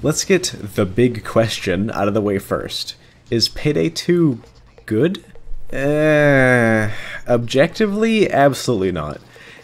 Let's get the big question out of the way first. Is Payday 2 good? Objectively, absolutely not.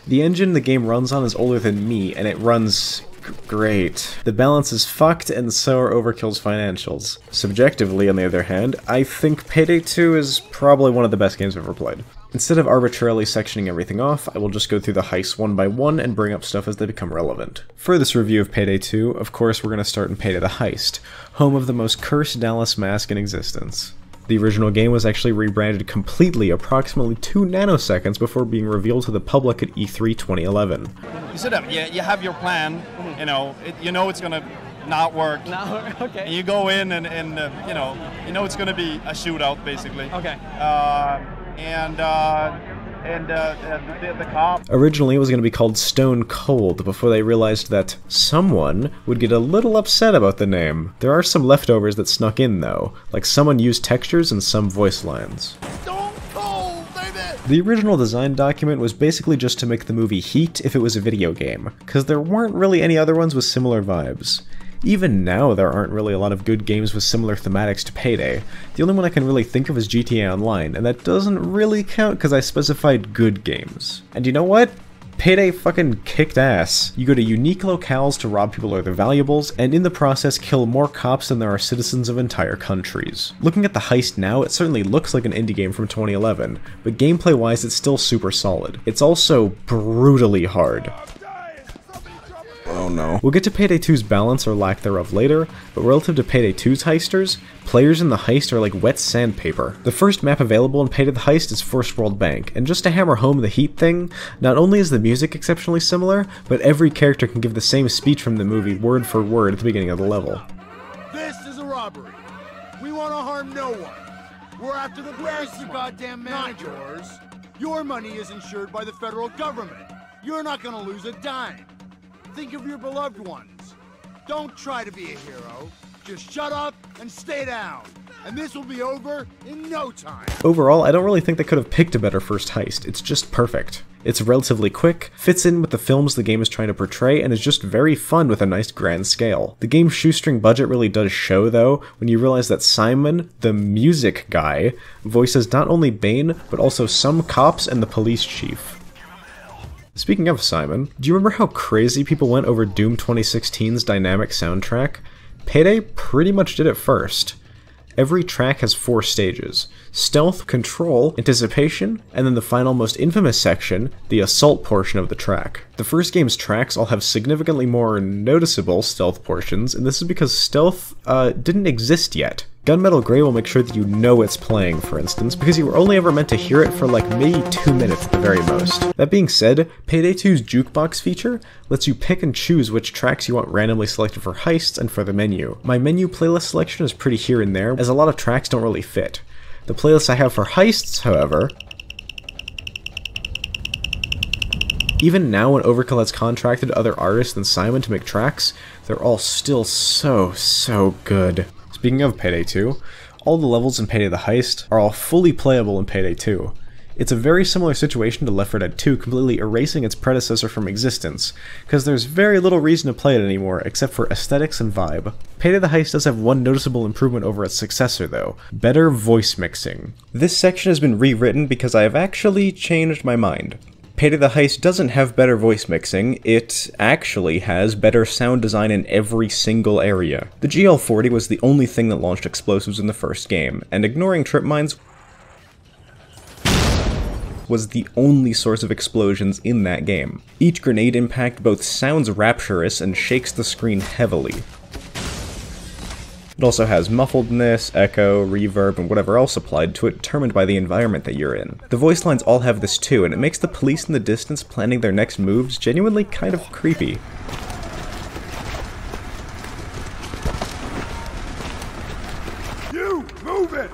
The engine the game runs on is older than me, and it runs great. The balance is fucked, and so are Overkill's financials. Subjectively, on the other hand, I think Payday 2 is probably one of the best games I've ever played. Instead of arbitrarily sectioning everything off, I will just go through the heists one by one and bring up stuff as they become relevant. For this review of Payday 2, of course we're going to start in Payday the Heist, home of the most cursed Dallas mask in existence. The original game was actually rebranded completely approximately 2 nanoseconds before being revealed to the public at E3 2011. You sit up, you have your plan, you know it's gonna not work. Okay. And you go in and you know it's gonna be a shootout basically. Okay. The cop. Originally it was going to be called Stone Cold before they realized that someone would get a little upset about the name. There are some leftovers that snuck in though, like someone used textures and some voice lines. Stone Cold, baby! The original design document was basically just to make the movie Heat if it was a video game, because there weren't really any other ones with similar vibes. Even now, there aren't really a lot of good games with similar thematics to Payday. The only one I can really think of is GTA Online, and that doesn't really count because I specified good games. And you know what? Payday fucking kicked ass. You go to unique locales to rob people of their valuables, and in the process kill more cops than there are citizens of entire countries. Looking at the heist now, it certainly looks like an indie game from 2011, but gameplay-wise it's still super solid. It's also brutally hard. Oh no. We'll get to Payday 2's balance or lack thereof later, but relative to Payday 2's heisters, players in the heist are like wet sandpaper. The first map available in Payday the Heist is First World Bank, and just to hammer home the Heat thing, not only is the music exceptionally similar, but every character can give the same speech from the movie word for word at the beginning of the level. This is a robbery. We want to harm no one. We're after the Where's the goddamn manager? Not yours. Your money is insured by the federal government. You're not gonna lose a dime. Think of your beloved ones. Don't try to be a hero. Just shut up and stay down. And this will be over in no time. Overall, I don't really think they could have picked a better first heist. It's just perfect. It's relatively quick, fits in with the films the game is trying to portray, and is just very fun with a nice grand scale. The game's shoestring budget really does show, though, when you realize that Simon, the music guy, voices not only Bane, but also some cops and the police chief. Speaking of Simon, do you remember how crazy people went over Doom 2016's dynamic soundtrack? Payday pretty much did it first. Every track has 4 stages: stealth, control, anticipation, and then the final most infamous section, the assault portion of the track. The first game's tracks all have significantly more noticeable stealth portions, and this is because stealth didn't exist yet. Gunmetal Grey will make sure that you know it's playing, for instance, because you were only ever meant to hear it for like maybe 2 minutes at the very most. That being said, Payday 2's jukebox feature lets you pick and choose which tracks you want randomly selected for heists and for the menu. My menu playlist selection is pretty here and there, as a lot of tracks don't really fit. The playlist I have for heists, however, even now when Overkill has contracted other artists than Simon to make tracks, they're all still so good. Speaking of Payday 2, all the levels in Payday the Heist are all fully playable in Payday 2. It's a very similar situation to Left 4 Dead 2 completely erasing its predecessor from existence, because there's very little reason to play it anymore except for aesthetics and vibe. Payday the Heist does have one noticeable improvement over its successor though: better voice mixing. This section has been rewritten because I have actually changed my mind. Payday the Heist doesn't have better voice mixing, it actually has better sound design in every single area. The GL-40 was the only thing that launched explosives in the first game, and ignoring trip mines was the only source of explosions in that game. Each grenade impact both sounds rapturous and shakes the screen heavily. It also has muffledness, echo, reverb, and whatever else applied to it determined by the environment that you're in. The voice lines all have this too, and it makes the police in the distance planning their next moves genuinely kind of creepy. You, move it!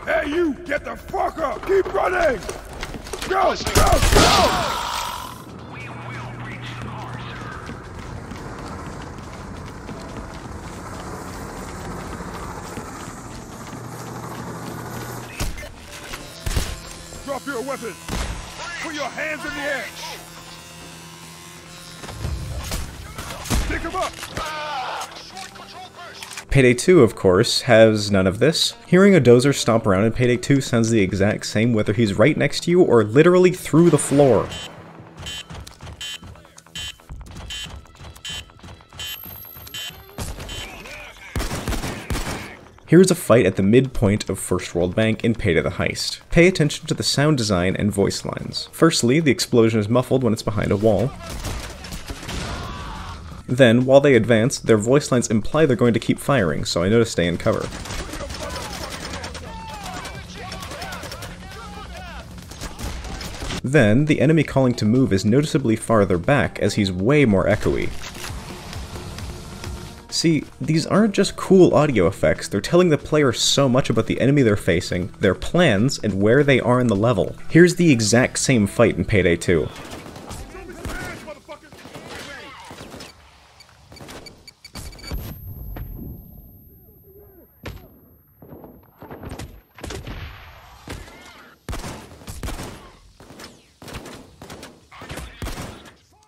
Hey you, get the fuck up! Keep running! Go, go, go! Drop your weapon! Put your hands in the air! Pick him up! Payday 2, of course, has none of this. Hearing a dozer stomp around in Payday 2 sounds the exact same whether he's right next to you or literally through the floor. Here's a fight at the midpoint of First World Bank in Payday the Heist. Pay attention to the sound design and voice lines. Firstly, the explosion is muffled when it's behind a wall. Then, while they advance, their voice lines imply they're going to keep firing, so I know to stay in cover. Then, the enemy calling to move is noticeably farther back as he's way more echoey. See, these aren't just cool audio effects, they're telling the player so much about the enemy they're facing, their plans, and where they are in the level. Here's the exact same fight in Payday 2.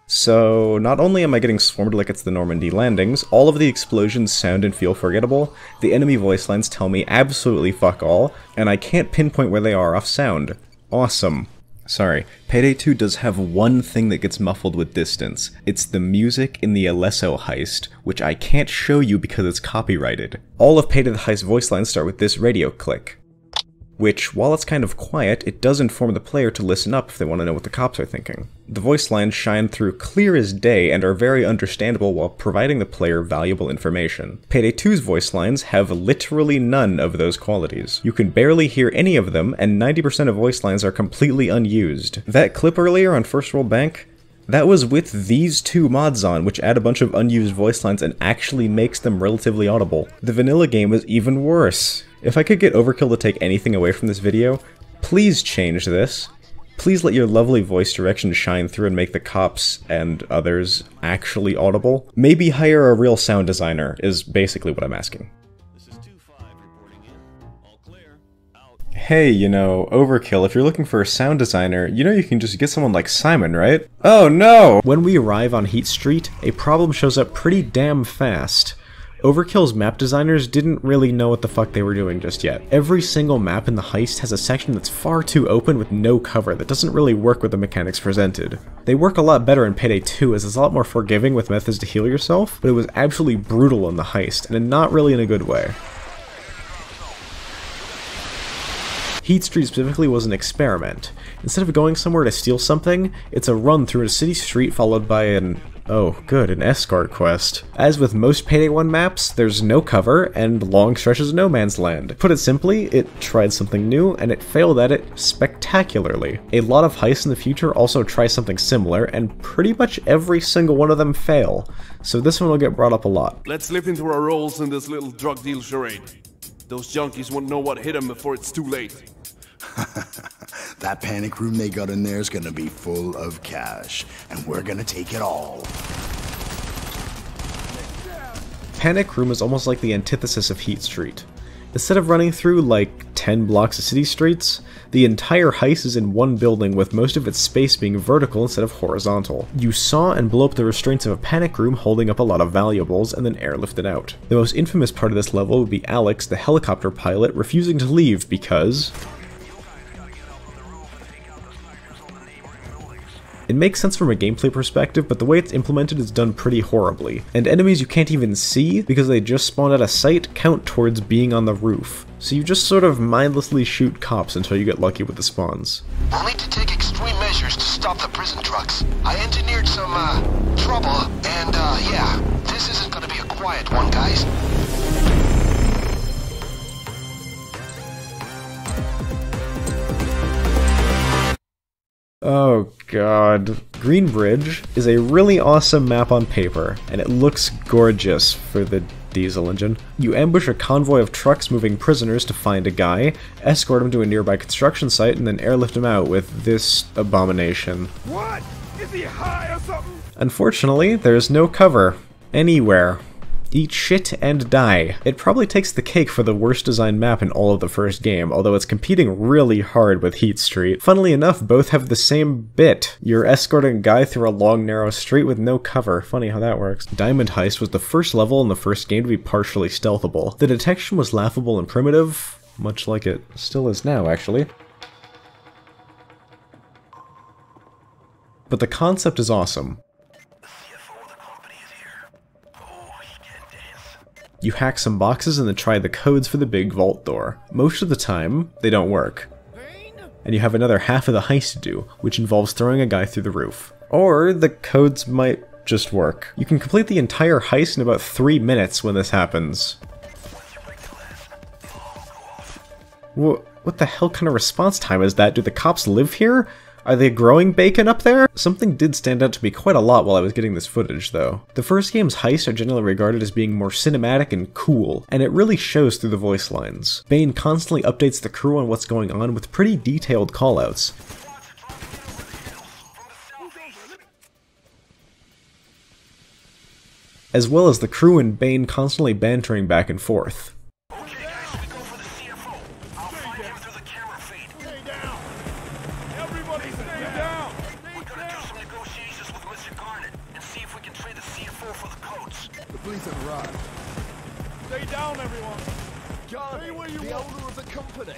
So, not only am I getting swarmed like it's the Normandy landings, all of the explosions sound and feel forgettable, the enemy voice lines tell me absolutely fuck all, and I can't pinpoint where they are off sound. Awesome. Sorry, Payday 2 does have one thing that gets muffled with distance. It's the music in the Alesso heist, which I can't show you because it's copyrighted. All of Payday the Heist voice lines start with this radio click, which, while it's kind of quiet, it does inform the player to listen up if they want to know what the cops are thinking. The voice lines shine through clear as day and are very understandable while providing the player valuable information. Payday 2's voice lines have literally none of those qualities. You can barely hear any of them, and 90% of voice lines are completely unused. That clip earlier on First World Bank? That was with these two mods on, which add a bunch of unused voice lines and actually makes them relatively audible. The vanilla game is even worse. If I could get Overkill to take anything away from this video, please change this. Please let your lovely voice direction shine through and make the cops and others actually audible. Maybe hire a real sound designer, is basically what I'm asking. Hey, you know, Overkill, if you're looking for a sound designer, you know you can just get someone like Simon, right? Oh no! When we arrive on Heat Street, a problem shows up pretty damn fast. Overkill's map designers didn't really know what the fuck they were doing just yet. Every single map in the heist has a section that's far too open with no cover that doesn't really work with the mechanics presented. They work a lot better in Payday 2 as it's a lot more forgiving with methods to heal yourself, but it was absolutely brutal in the heist, and not really in a good way. Heat Street specifically was an experiment. Instead of going somewhere to steal something, it's a run through a city street followed by an escort quest. As with most Payday 1 maps, there's no cover and long stretches of no man's land. Put it simply, it tried something new and it failed at it spectacularly. A lot of heists in the future also try something similar, and pretty much every single one of them fail, so this one will get brought up a lot. Let's slip into our roles in this little drug deal charade. Those junkies won't know what hit them before it's too late. That panic room they got in there is gonna be full of cash, and we're gonna take it all. Panic Room is almost like the antithesis of Heat Street. Instead of running through like 10 blocks of city streets, the entire heist is in one building with most of its space being vertical instead of horizontal. You saw and blow up the restraints of a panic room holding up a lot of valuables and then airlift it out. The most infamous part of this level would be Alex, the helicopter pilot, refusing to leave because it makes sense from a gameplay perspective, but the way it's implemented is done pretty horribly, and enemies you can't even see because they just spawned out of sight count towards being on the roof. So you just sort of mindlessly shoot cops until you get lucky with the spawns. We'll need to take extreme measures to stop the prison trucks. I engineered some, trouble, and, yeah, this isn't gonna be a quiet one, guys. Oh god. Green Bridge is a really awesome map on paper, and it looks gorgeous for the diesel engine. You ambush a convoy of trucks moving prisoners to find a guy, escort him to a nearby construction site, and then airlift him out with this abomination. What? Is he high or something? Unfortunately, there's no cover. Anywhere. Eat shit and die. It probably takes the cake for the worst designed map in all of the first game, although it's competing really hard with Heat Street. Funnily enough, both have the same bit. You're escorting a guy through a long, narrow street with no cover. Funny how that works. Diamond Heist was the first level in the first game to be partially stealthable. The detection was laughable and primitive, much like it still is now, actually. But the concept is awesome. You hack some boxes and then try the codes for the big vault door. Most of the time, they don't work. And you have another half of the heist to do, which involves throwing a guy through the roof. Or the codes might just work. You can complete the entire heist in about 3 minutes when this happens. What the hell kind of response time is that? Do the cops live here? Are they growing bacon up there? Something did stand out to me quite a lot while I was getting this footage, though. The first game's heists are generally regarded as being more cinematic and cool, and it really shows through the voice lines. Bane constantly updates the crew on what's going on with pretty detailed callouts. As well as the crew and Bane constantly bantering back and forth. Stay down, everyone! Stay where you want. Owner of the company.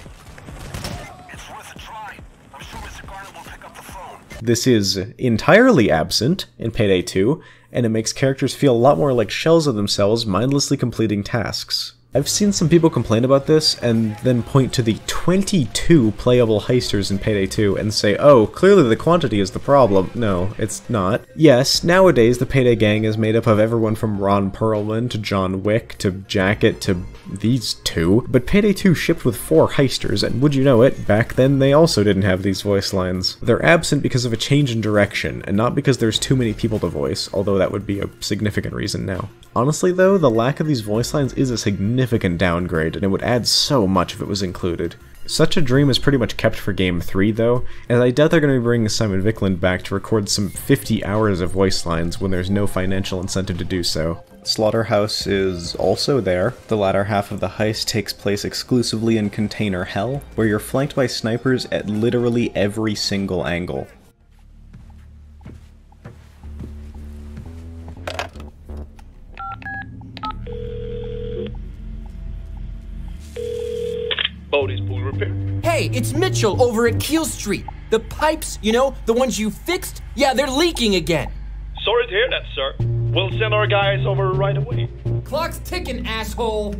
It's worth a try. I'm sure Mr. Garnet will pick up the phone. This is entirely absent in Payday 2, and it makes characters feel a lot more like shells of themselves mindlessly completing tasks. I've seen some people complain about this and then point to the 22 playable heisters in Payday 2 and say, oh, clearly the quantity is the problem. No, it's not. Yes, nowadays the Payday gang is made up of everyone from Ron Perlman to John Wick to Jacket to these two, but Payday 2 shipped with 4 heisters, and would you know it, back then they also didn't have these voice lines. They're absent because of a change in direction, and not because there's too many people to voice, although that would be a significant reason now. Honestly though, the lack of these voice lines is a significant downgrade, and it would add so much if it was included. Such a dream is pretty much kept for Game 3 though, and I doubt they're going to be bringing Simon Viklund back to record some 50 hours of voice lines when there's no financial incentive to do so. Slaughterhouse is also there. The latter half of the heist takes place exclusively in Container Hell, where you're flanked by snipers at literally every single angle. Bodie's pool repair. Hey, it's Mitchell over at Keel Street. The pipes, you know, the ones you fixed? Yeah, they're leaking again. Sorry to hear that, sir. We'll send our guys over right away. Clock's ticking, asshole.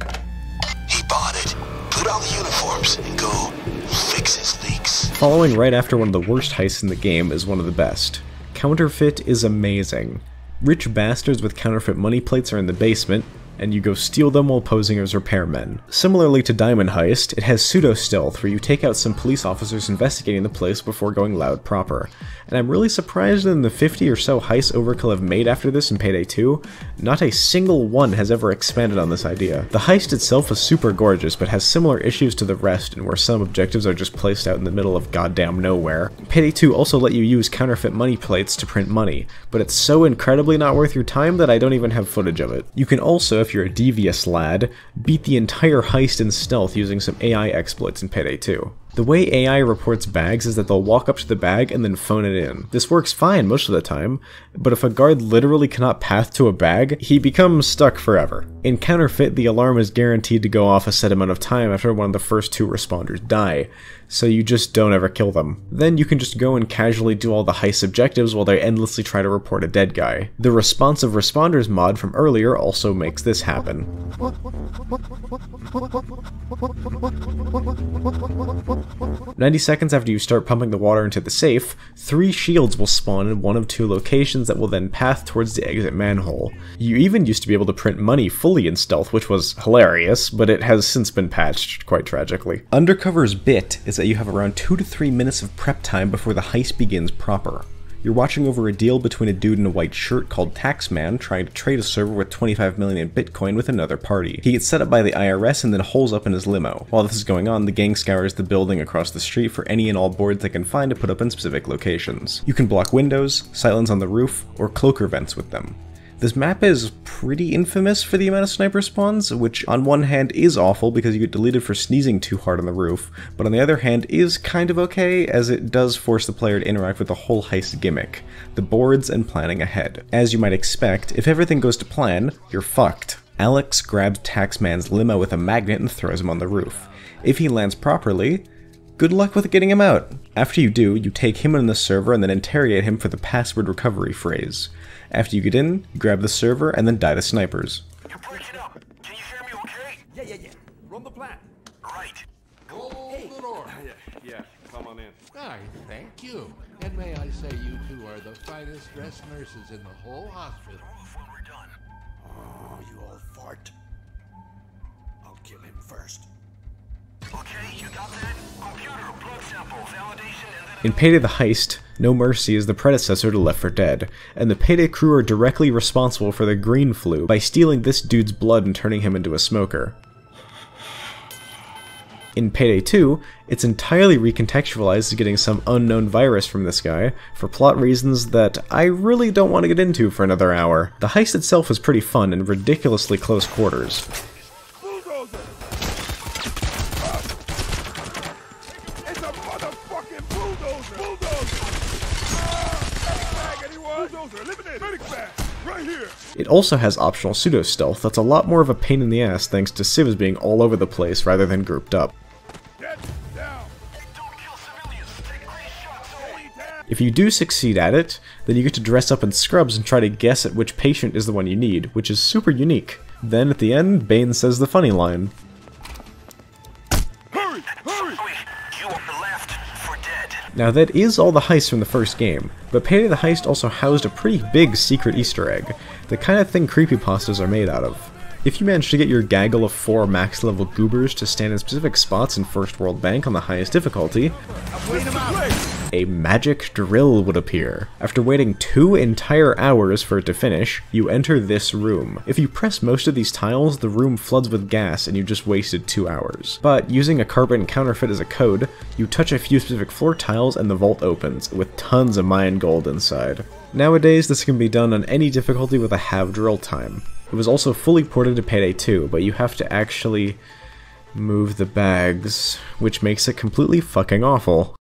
He bought it. Put on the uniforms and go fix his leaks. Following right after one of the worst heists in the game is one of the best. Counterfeit is amazing. Rich bastards with counterfeit money plates are in the basement, and you go steal them while posing as repairmen. Similarly to Diamond Heist, it has pseudo-stealth where you take out some police officers investigating the place before going loud proper. And I'm really surprised that in the 50 or so heists Overkill have made after this in Payday 2, not a single one has ever expanded on this idea. The heist itself is super gorgeous, but has similar issues to the rest, in where some objectives are just placed out in the middle of goddamn nowhere. Payday 2 also let you use counterfeit money plates to print money, but it's so incredibly not worth your time that I don't even have footage of it. You can also, if you're a devious lad, beat the entire heist in stealth using some AI exploits in Payday 2. The way AI reports bags is that they'll walk up to the bag and then phone it in. This works fine most of the time, but if a guard literally cannot path to a bag, he becomes stuck forever. In Counterfeit, the alarm is guaranteed to go off a set amount of time after one of the first 2 responders die, so you just don't ever kill them. Then you can just go and casually do all the heist objectives while they endlessly try to report a dead guy. The Responsive Responders mod from earlier also makes this happen. 90 seconds after you start pumping the water into the safe, 3 shields will spawn in one of 2 locations that will then path towards the exit manhole. You even used to be able to print money fully in stealth, which was hilarious, but it has since been patched, quite tragically. Undercover's bit is that you have around 2 to 3 minutes of prep time before the heist begins proper. You're watching over a deal between a dude in a white shirt called Taxman trying to trade a server with 25 million in Bitcoin with another party. He gets set up by the IRS and then holes up in his limo. While this is going on, the gang scours the building across the street for any and all boards they can find to put up in specific locations. You can block windows, silence on the roof, or cloaker vents with them. This map is pretty infamous for the amount of sniper spawns, which on one hand is awful because you get deleted for sneezing too hard on the roof, but on the other hand is kind of okay as it does force the player to interact with the whole heist gimmick, the boards and planning ahead. As you might expect, if everything goes to plan, you're fucked. Alex grabs Taxman's limo with a magnet and throws him on the roof. If he lands properly, good luck with getting him out. After you do, you take him in the server and then interrogate him for the password recovery phrase. After you get in, you grab the server and then die to snipers. You're breaking up. Can you hear me okay? Yeah. Run the plan. Right. Hold the door. Yeah, come on in. Why, thank you. And may I say you two are the finest dressed nurses in the whole hospital. When we're done. Oh, you old fart. I'll kill him first. Okay, you got that? Computer, blood sample, validation, and then... In Payday the Heist, No Mercy is the predecessor to Left 4 Dead, and the Payday crew are directly responsible for the green flu by stealing this dude's blood and turning him into a smoker. In Payday 2, it's entirely recontextualized as getting some unknown virus from this guy, for plot reasons that I really don't want to get into for another hour. The heist itself is pretty fun and ridiculously close quarters. Bulldozer! It's a motherfucking bulldozer! Bag, anyone? Bulldozer, eliminate! Medic bag! Right here! It also has optional pseudo-stealth that's a lot more of a pain in the ass thanks to civs being all over the place rather than grouped up. Get down! Don't kill civilians. Take 3 shots only. If you do succeed at it, then you get to dress up in scrubs and try to guess at which patient is the one you need, which is super unique. Then at the end, Bane says the funny line. Hurry! Hurry! You on the left for dead. Now that is all the heists from the first game, but Payday the Heist also housed a pretty big secret Easter egg, the kind of thing creepypastas are made out of. If you manage to get your gaggle of 4 max level goobers to stand in specific spots in First World Bank on the highest difficulty, a magic drill would appear. After waiting 2 entire hours for it to finish, you enter this room. If you press most of these tiles, the room floods with gas and you just wasted 2 hours. But using a carbon counterfeit as a code, you touch a few specific floor tiles and the vault opens, with tons of Mayan gold inside. Nowadays, this can be done on any difficulty with a half drill time. It was also fully ported to Payday 2, but you have to actually move the bags, which makes it completely fucking awful.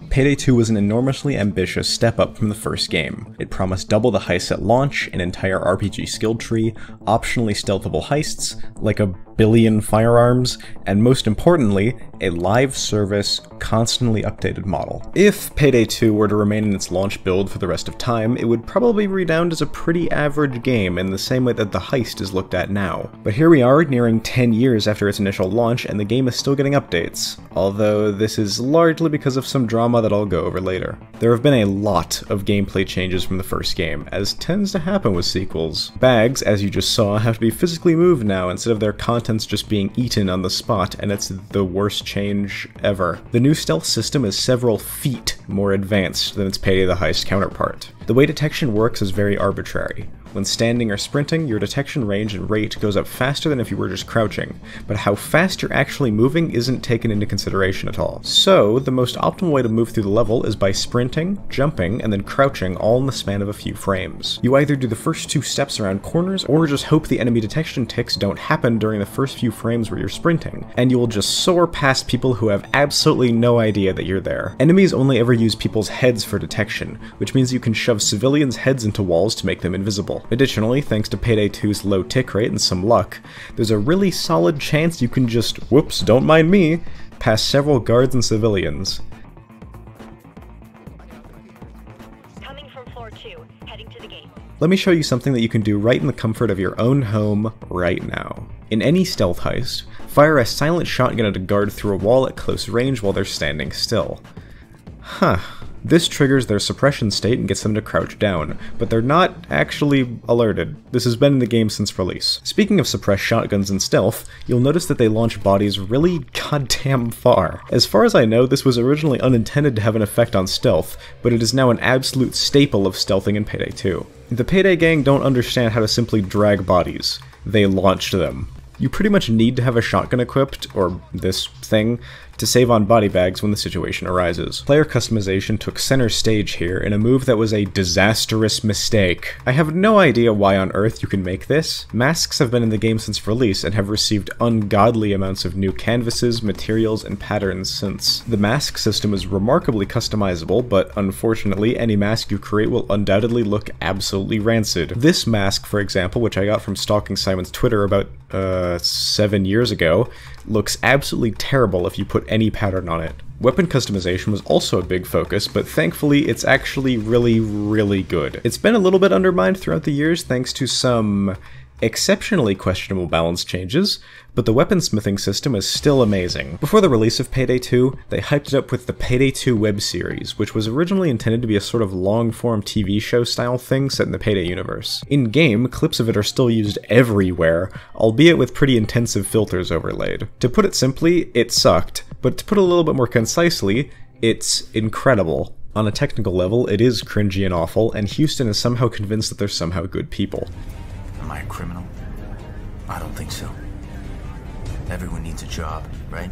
Payday 2 was an enormously ambitious step up from the first game. It promised double the heists at launch, an entire RPG skill tree, optionally stealthable heists, like a billion firearms, and most importantly, a live service, constantly updated model. If Payday 2 were to remain in its launch build for the rest of time, it would probably redound as a pretty average game in the same way that the Heist is looked at now. But here we are, nearing 10 years after its initial launch, and the game is still getting updates, although this is largely because of some drama that I'll go over later. There have been a lot of gameplay changes from the first game, as tends to happen with sequels. Bags, as you just saw, have to be physically moved now instead of their contents just being eaten on the spot, and it's the worst change ever. The new stealth system is several feet more advanced than its Payday the Heist counterpart. The way detection works is very arbitrary. When standing or sprinting, your detection range and rate goes up faster than if you were just crouching, but how fast you're actually moving isn't taken into consideration at all. So, the most optimal way to move through the level is by sprinting, jumping, and then crouching all in the span of a few frames. You either do the first 2 steps around corners, or just hope the enemy detection ticks don't happen during the first few frames where you're sprinting, and you will just soar past people who have absolutely no idea that you're there. Enemies only ever use people's heads for detection, which means you can shove civilians' heads into walls to make them invisible. Additionally, thanks to Payday 2's low tick rate and some luck, there's a really solid chance you can just, whoops, don't mind me, pass several guards and civilians. Coming from floor 2, heading to the gate. Let me show you something that you can do right in the comfort of your own home right now. In any stealth heist, fire a silent shotgun at a guard through a wall at close range while they're standing still. Huh. This triggers their suppression state and gets them to crouch down, but they're not actually alerted. This has been in the game since release. Speaking of suppressed shotguns and stealth, you'll notice that they launch bodies really goddamn far. As far as I know, this was originally unintended to have an effect on stealth, but it is now an absolute staple of stealthing in Payday 2. The Payday gang don't understand how to simply drag bodies. They launched them. You pretty much need to have a shotgun equipped, or this thing, to save on body bags when the situation arises. Player customization took center stage here in a move that was a disastrous mistake. I have no idea why on earth you can make this. Masks have been in the game since release and have received ungodly amounts of new canvases, materials, and patterns since. The mask system is remarkably customizable, but unfortunately any mask you create will undoubtedly look absolutely rancid. This mask, for example, which I got from stalking Simon's Twitter about 7 years ago, looks absolutely terrible if you put any pattern on it. Weapon customization was also a big focus, but thankfully it's actually really good. It's been a little bit undermined throughout the years thanks to some exceptionally questionable balance changes, but the weaponsmithing system is still amazing. Before the release of Payday 2, they hyped it up with the Payday 2 web series, which was originally intended to be a sort of long-form TV show style thing set in the Payday universe. In-game, clips of it are still used everywhere, albeit with pretty intensive filters overlaid. To put it simply, it sucked, but to put it a little bit more concisely, it's incredible. On a technical level, it is cringy and awful, and Houston is somehow convinced that they're somehow good people. Am I a criminal? I don't think so. Everyone needs a job, right?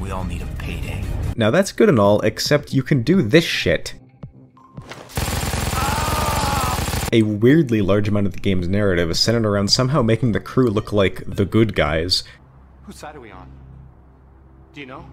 We all need a payday. Now that's good and all, except you can do this shit. A weirdly large amount of the game's narrative is centered around somehow making the crew look like the good guys. Whose side are we on? Do you know?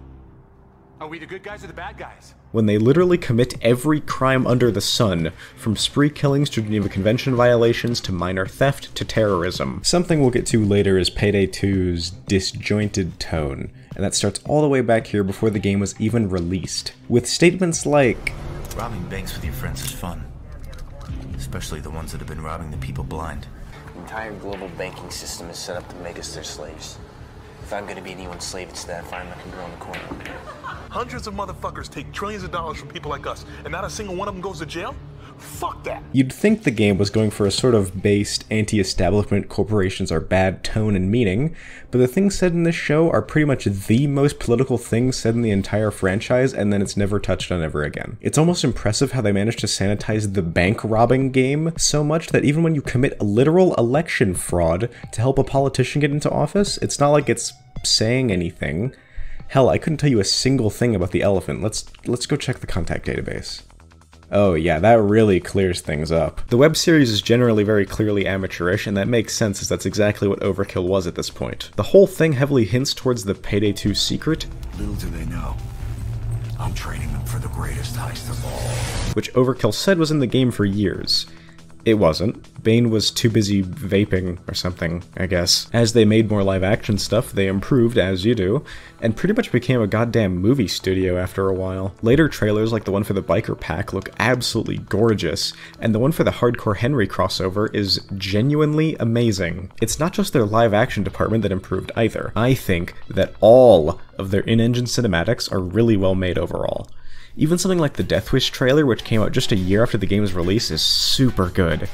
Are we the good guys or the bad guys? When they literally commit every crime under the sun, from spree killings to Geneva Convention violations to minor theft to terrorism. Something we'll get to later is Payday 2's disjointed tone, and that starts all the way back here before the game was even released, with statements like, "Robbing banks with your friends is fun, especially the ones that have been robbing the people blind. The entire global banking system is set up to make us their slaves. If I'm gonna be anyone's slave, it's that fine I can go in the corner." Hundreds of motherfuckers take trillions of dollars from people like us, and not a single one of them goes to jail? Fuck that! You'd think the game was going for a sort of based anti-establishment corporations are bad tone and meaning, but the things said in this show are pretty much the most political things said in the entire franchise, and then it's never touched on ever again. It's almost impressive how they managed to sanitize the bank robbing game so much that even when you commit a literal election fraud to help a politician get into office, it's not like it's saying anything. Hell, I couldn't tell you a single thing about the elephant. Let's go check the contact database. Oh yeah, that really clears things up. The web series is generally very clearly amateurish, and that makes sense as that's exactly what Overkill was at this point. The whole thing heavily hints towards the Payday 2 secret. Little do they know, I'm training them for the greatest heist of all. Which Overkill said was in the game for years. It wasn't. Bane was too busy vaping or something, I guess. As they made more live-action stuff, they improved, as you do, and pretty much became a goddamn movie studio after a while. Later trailers, like the one for the Biker Pack, look absolutely gorgeous, and the one for the Hardcore Henry crossover is genuinely amazing. It's not just their live-action department that improved either. I think that all of their in-engine cinematics are really well made overall. Even something like the Death Wish trailer, which came out just a year after the game's release, is super good.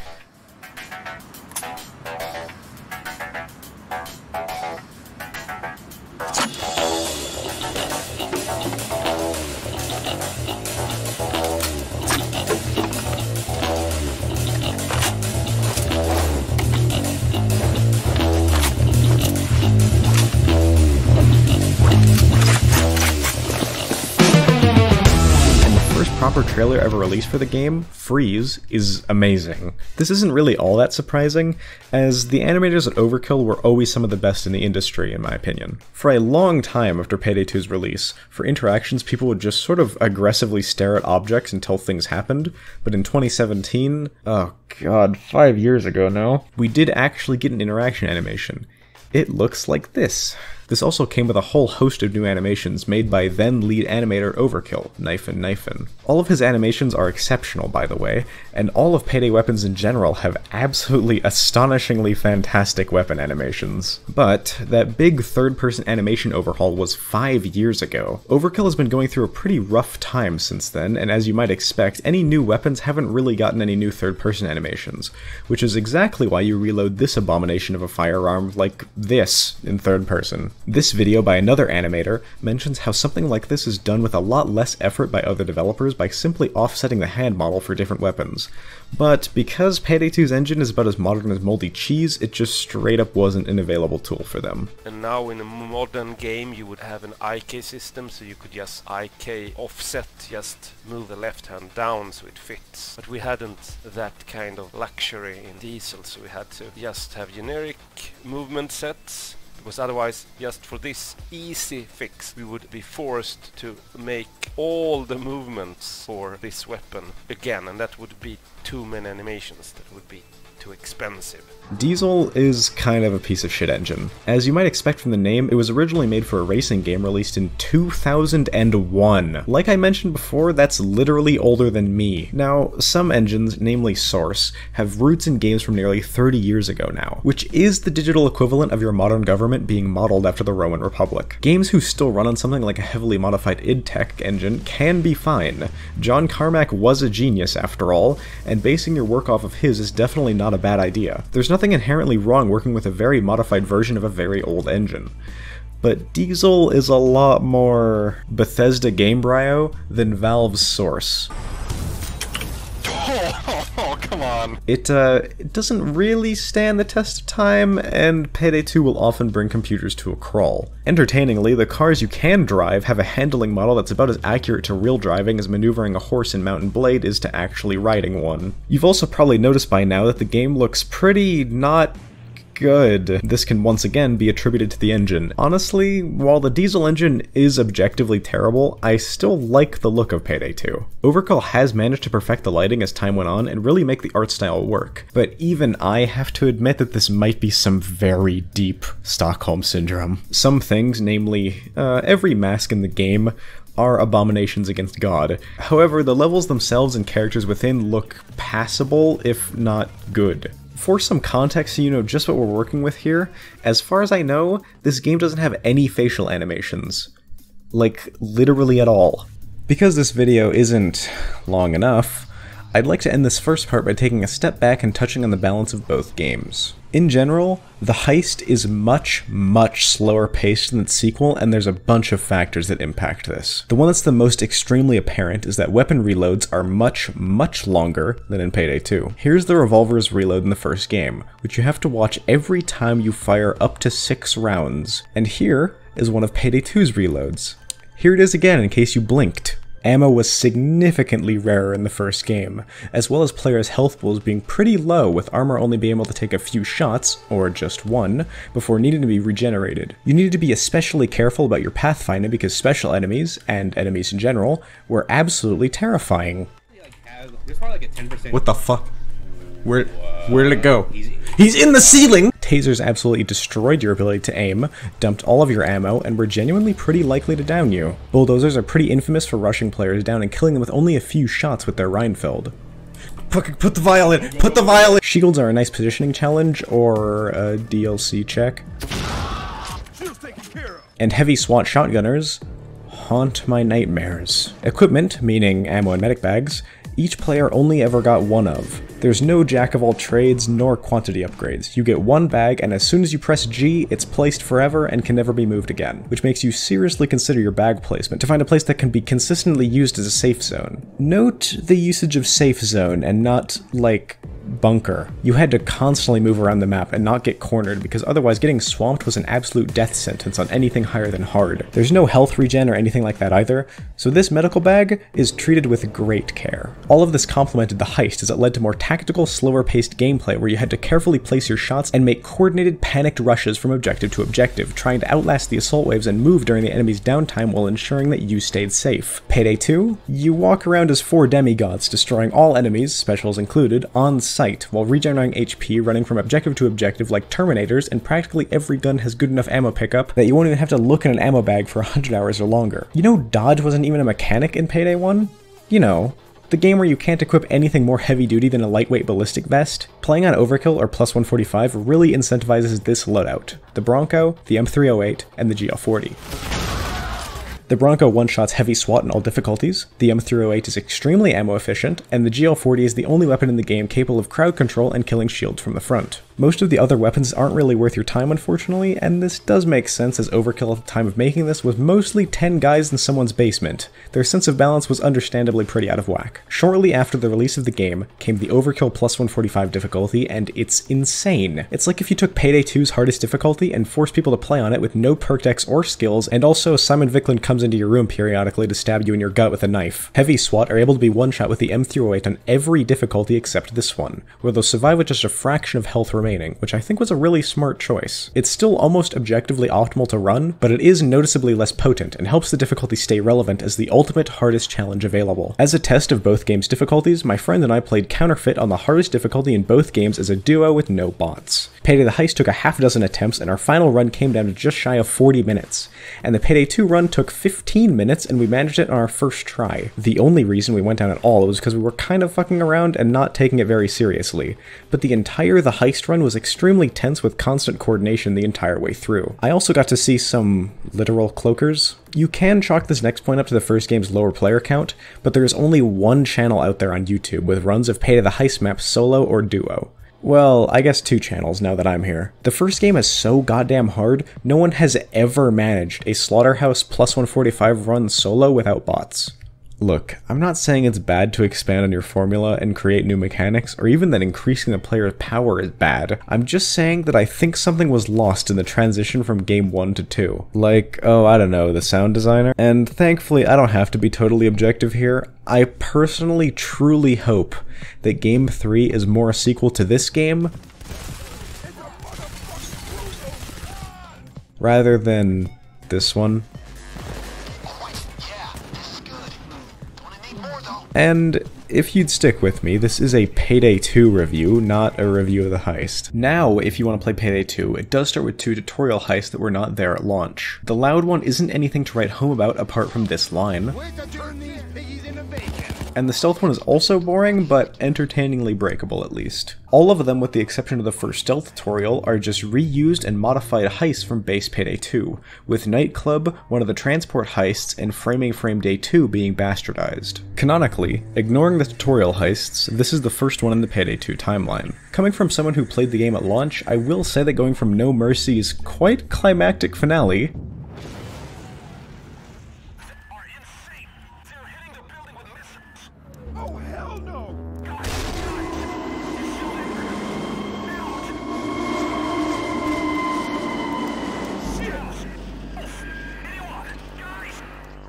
Proper trailer ever released for the game, Freeze, is amazing. This isn't really all that surprising, as the animators at Overkill were always some of the best in the industry, in my opinion. For a long time after Payday 2's release, for interactions people would just sort of aggressively stare at objects until things happened, but in 2017, oh god, 5 years ago now, we did actually get an interaction animation. It looks like this. This also came with a whole host of new animations made by then lead animator Overkill, Knifin'. All of his animations are exceptional, by the way, and all of Payday weapons in general have absolutely astonishingly fantastic weapon animations. But that big third-person animation overhaul was 5 years ago. Overkill has been going through a pretty rough time since then, and as you might expect, any new weapons haven't really gotten any new third-person animations, which is exactly why you reload this abomination of a firearm like this in third person. This video by another animator mentions how something like this is done with a lot less effort by other developers by simply offsetting the hand model for different weapons. But because Payday 2's engine is about as modern as moldy cheese, it just straight up wasn't an available tool for them. And now in a modern game you would have an IK system, so you could just IK offset, just move the left hand down so it fits. But we hadn't that kind of luxury in Diesel, so we had to just have generic movement sets. Because otherwise, just for this easy fix, we would be forced to make all the movements for this weapon again, and that would be too many animations. That would be too expensive. Diesel is kind of a piece of shit engine. As you might expect from the name, it was originally made for a racing game released in 2001. Like I mentioned before, that's literally older than me. Now, some engines, namely Source, have roots in games from nearly 30 years ago now, which is the digital equivalent of your modern government being modeled after the Roman Republic. Games who still run on something like a heavily modified id Tech engine can be fine. John Carmack was a genius after all, and basing your work off of his is definitely not a bad idea. There's nothing inherently wrong working with a very modified version of a very old engine. But Diesel is a lot more Bethesda Gamebryo than Valve's Source. Oh, come on. It doesn't really stand the test of time, and Payday 2 will often bring computers to a crawl. Entertainingly, the cars you can drive have a handling model that's about as accurate to real driving as maneuvering a horse in Mount & Blade is to actually riding one. You've also probably noticed by now that the game looks pretty not good. This can once again be attributed to the engine. Honestly, while the Diesel engine is objectively terrible, I still like the look of Payday 2. Overkill has managed to perfect the lighting as time went on and really make the art style work, but even I have to admit that this might be some very deep Stockholm Syndrome. Some things, namely, every mask in the game, are abominations against God. However, the levels themselves and characters within look passable, if not good. For some context so you know just what we're working with here, as far as I know, this game doesn't have any facial animations. Like, literally at all. Because this video isn't long enough, I'd like to end this first part by taking a step back and touching on the balance of both games. In general, the Heist is much slower paced than its sequel, and there's a bunch of factors that impact this. The one that's the most extremely apparent is that weapon reloads are much longer than in Payday 2. Here's the revolver's reload in the first game, which you have to watch every time you fire up to 6 rounds. And here is one of Payday 2's reloads. Here it is again in case you blinked. Ammo was significantly rarer in the first game, as well as players' health pools being pretty low, with armor only being able to take a few shots, or just one, before needing to be regenerated. You needed to be especially careful about your pathfinding because special enemies, and enemies in general, were absolutely terrifying. What the fuck? Where did it go? He's in the ceiling! Tasers absolutely destroyed your ability to aim, dumped all of your ammo, and were genuinely pretty likely to down you. Bulldozers are pretty infamous for rushing players down and killing them with only a few shots with their Reinfeld. Put the vial in! Put the vial in! Shields are a nice positioning challenge, or a DLC check. And heavy SWAT shotgunners haunt my nightmares. Equipment, meaning ammo and medic bags, each player only ever got one of. There's no jack of all trades nor quantity upgrades. You get one bag, and as soon as you press G, it's placed forever and can never be moved again, which makes you seriously consider your bag placement to find a place that can be consistently used as a safe zone. Note the usage of safe zone and not, like, bunker. You had to constantly move around the map and not get cornered because otherwise getting swamped was an absolute death sentence on anything higher than hard. There's no health regen or anything like that either, so this medical bag is treated with great care. All of this complemented the Heist as it led to more tactical, slower paced gameplay where you had to carefully place your shots and make coordinated panicked rushes from objective to objective, trying to outlast the assault waves and move during the enemy's downtime while ensuring that you stayed safe. Payday 2? You walk around as 4 demigods, destroying all enemies, specials included, on sight, while regenerating HP, running from objective to objective like Terminators, and practically every gun has good enough ammo pickup that you won't even have to look in an ammo bag for 100 hours or longer. You know dodge wasn't even a mechanic in Payday 1? You know, the game where you can't equip anything more heavy-duty than a lightweight ballistic vest. Playing on Overkill or Plus 145 really incentivizes this loadout: the Bronco, the M308, and the GL40. The Bronco one-shots heavy SWAT in all difficulties, the M308 is extremely ammo efficient, and the GL40 is the only weapon in the game capable of crowd control and killing shields from the front. Most of the other weapons aren't really worth your time, unfortunately, and this does make sense as overkill at the time of making this was mostly 10 guys in someone's basement. Their sense of balance was understandably pretty out of whack. Shortly after the release of the game came the Overkill plus 145 difficulty, and it's insane. It's like if you took Payday 2's hardest difficulty and forced people to play on it with no perk decks or skills, and also Simon Viklund comes into your room periodically to stab you in your gut with a knife. Heavy SWAT are able to be one-shot with the M308 on every difficulty except this one, where they'll survive with just a fraction of health remaining, which I think was a really smart choice. It's still almost objectively optimal to run, but it is noticeably less potent and helps the difficulty stay relevant as the ultimate hardest challenge available. As a test of both games' difficulties, my friend and I played Counterfeit on the hardest difficulty in both games as a duo with no bots. Payday the Heist took a half dozen attempts, and our final run came down to just shy of 40 minutes. And the Payday 2 run took 15 minutes, and we managed it on our first try. The only reason we went down at all was because we were kind of fucking around and not taking it very seriously. But the entire The Heist run was extremely tense with constant coordination the entire way through. I also got to see some literal cloakers. You can chalk this next point up to the first game's lower player count, but there is only one channel out there on YouTube with runs of Payday the Heist maps solo or duo. Well, I guess 2 channels now that I'm here. The first game is so goddamn hard, no one has ever managed a Slaughterhouse plus 145 run solo without bots. Look, I'm not saying it's bad to expand on your formula and create new mechanics, or even that increasing the player's power is bad. I'm just saying that I think something was lost in the transition from game 1 to 2. Like, oh, I don't know, the sound designer? And thankfully, I don't have to be totally objective here. I personally truly hope that game 3 is more a sequel to this game, rather than this one. And if you'd stick with me, this is a Payday 2 review, not a review of the heist. Now, if you want to play Payday 2, it does start with 2 tutorial heists that were not there at launch. The loud one isn't anything to write home about apart from this line. And the stealth one is also boring, but entertainingly breakable at least. All of them, with the exception of the first stealth tutorial, are just reused and modified heists from base Payday 2, with Nightclub, one of the transport heists, and Framing Frame Day 2 being bastardized. Canonically, ignoring the tutorial heists, this is the first one in the Payday 2 timeline. Coming from someone who played the game at launch, I will say that going from No Mercy's quite climactic finale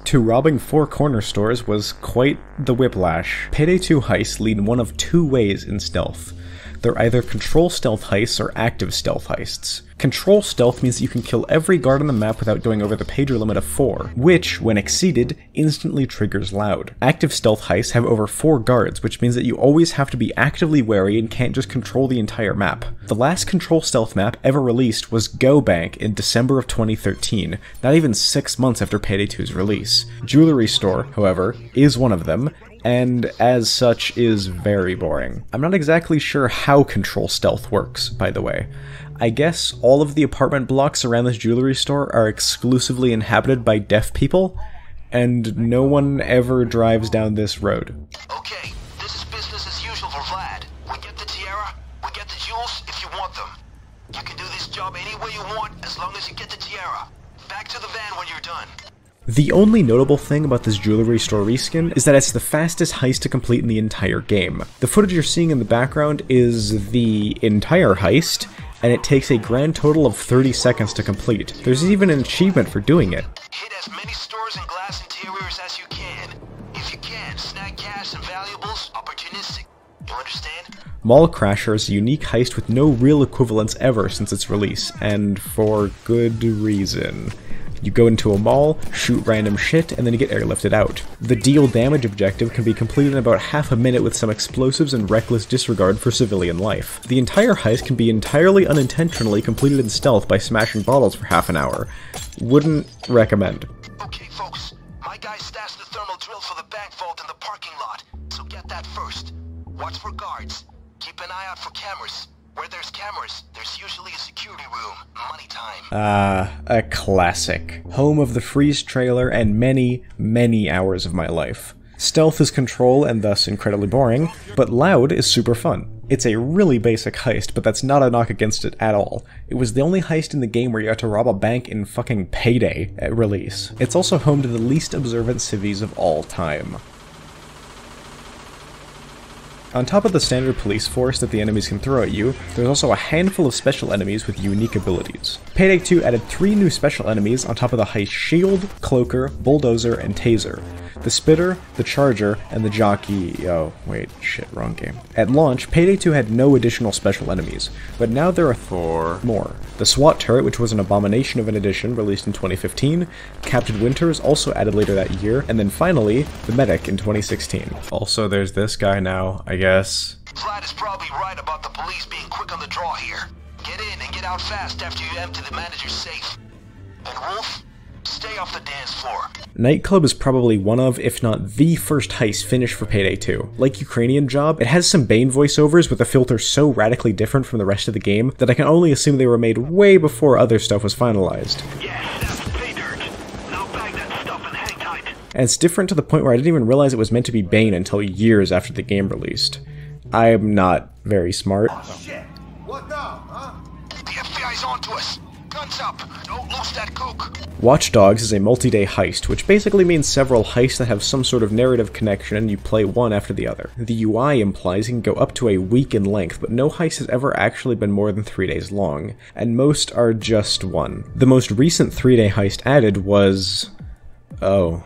to robbing 4 corner stores was quite the whiplash. Payday 2 heists lead one of 2 ways in stealth. They're either control stealth heists or active stealth heists. Control stealth means that you can kill every guard on the map without going over the pager limit of 4, which, when exceeded, instantly triggers loud. Active stealth heists have over 4 guards, which means that you always have to be actively wary and can't just control the entire map. The last control stealth map ever released was Go Bank in December of 2013, not even 6 months after Payday 2's release. Jewelry Store, however, is one of them, and as such is very boring. I'm not exactly sure how control stealth works, by the way. I guess all of the apartment blocks around this jewelry store are exclusively inhabited by deaf people, and no one ever drives down this road. Okay, this is business as usual for Vlad. We get the tiara, we get the jewels if you want them. You can do this job any way you want as long as you get the tiara. Back to the van when you're done. The only notable thing about this jewelry store reskin is that it's the fastest heist to complete in the entire game. The footage you're seeing in the background is the entire heist, and it takes a grand total of 30 seconds to complete. There's even an achievement for doing it. Hit as many stores and glass interiors as you can. If you can, snag cash and valuables, opportunistic. You understand? Mall Crasher is a unique heist with no real equivalents ever since its release, and for good reason. You go into a mall, shoot random shit, and then you get airlifted out. The deal damage objective can be completed in about half a minute with some explosives and reckless disregard for civilian life. The entire heist can be entirely unintentionally completed in stealth by smashing bottles for half an hour. Wouldn't recommend. Okay folks, my guy stashed the thermal drill for the bank vault in the parking lot, so get that first. Watch for guards. Keep an eye out for cameras. Where there's cameras, there's usually a security room. Money time. A classic. Home of the freeze trailer and many, many hours of my life. Stealth is control and thus incredibly boring, but loud is super fun. It's a really basic heist, but that's not a knock against it at all. It was the only heist in the game where you had to rob a bank in fucking Payday at release. It's also home to the least observant civvies of all time. On top of the standard police force that the enemies can throw at you, there's also a handful of special enemies with unique abilities. Payday 2 added 3 new special enemies on top of the heist shield, cloaker, bulldozer, and taser. The spitter, the charger, and the jockey... oh, wait, shit, wrong game. At launch, Payday 2 had no additional special enemies, but now there are 4 more. The SWAT turret, which was an abomination of an addition released in 2015, Captain Winters also added later that year, and then finally, the medic in 2016. Also, there's this guy now, I guess. Vlad is probably right about the police being quick on the draw here. Get in and get out fast after you empty the manager's safe. And Wolf, stay off the dance floor. Nightclub is probably one of, if not the first heist finished for Payday 2. Like Ukrainian Job, it has some Bane voiceovers with a filter so radically different from the rest of the game that I can only assume they were made way before other stuff was finalized. Yes, that's pay dirt. Now bag that stuff and hang tight. And it's different to the point where I didn't even realize it was meant to be Bane until years after the game released. I am not very smart. Oh shit! What now, huh? The FBI's onto us. Guns up! Don't lose that coke! Watch Dogs is a multi-day heist, which basically means several heists that have some sort of narrative connection and you play one after the other. The UI implies it can go up to a week in length, but no heist has ever actually been more than 3 days long, and most are just one. The most recent 3-day heist added was... oh.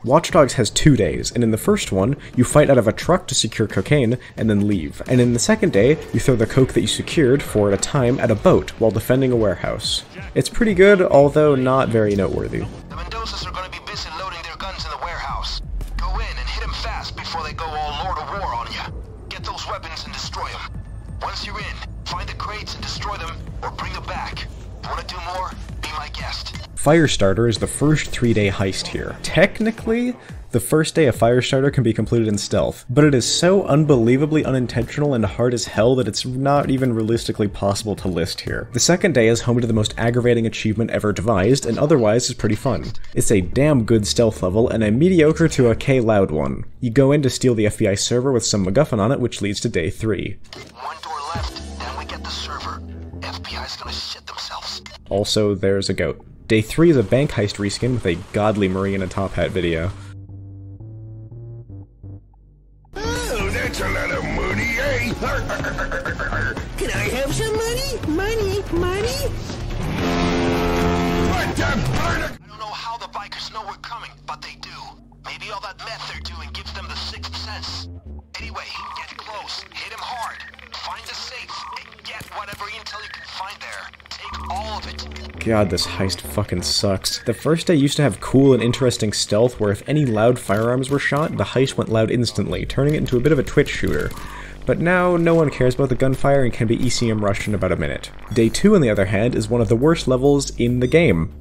Watch Dogs has 2 days, and in the first one, you fight out of a truck to secure cocaine, and then leave. And in the second day, you throw the coke that you secured, 4 at a time, at a boat, while defending a warehouse. It's pretty good, although not very noteworthy. The Mendozas are gonna be busy loading their guns in the warehouse. Go in and hit them fast before they go all Lord of War on you. Get those weapons and destroy them. Once you're in, find the crates and destroy them, or bring them back. Wanna do more? Be my guest. Firestarter is the first 3-day heist here. Technically, the first day of Firestarter can be completed in stealth, but it is so unbelievably unintentional and hard as hell that it's not even realistically possible to list here. The second day is home to the most aggravating achievement ever devised, and otherwise is pretty fun. It's a damn good stealth level, and a mediocre to okay loud one. You go in to steal the FBI server with some MacGuffin on it, which leads to day 3. One door left, then we get the server. FBI's gonna shit themselves. Also, there's a goat. Day 3 is a bank heist reskin with a godly Marie in a top hat video. Oh, that's a lot of money, eh? Can I have some money? Money? What the burn? I don't know how the bikers know we're coming, but they do. Maybe all that meth they're doing gives them the 6th sense. Anyway, get close, hit him hard, find the safe, and get whatever intel you can find there. Take all of it. God, this heist fucking sucks. The first day used to have cool and interesting stealth where if any loud firearms were shot, the heist went loud instantly, turning it into a bit of a Twitch shooter. But now, no one cares about the gunfire and can be ECM rushed in about a minute. Day 2, on the other hand, is one of the worst levels in the game.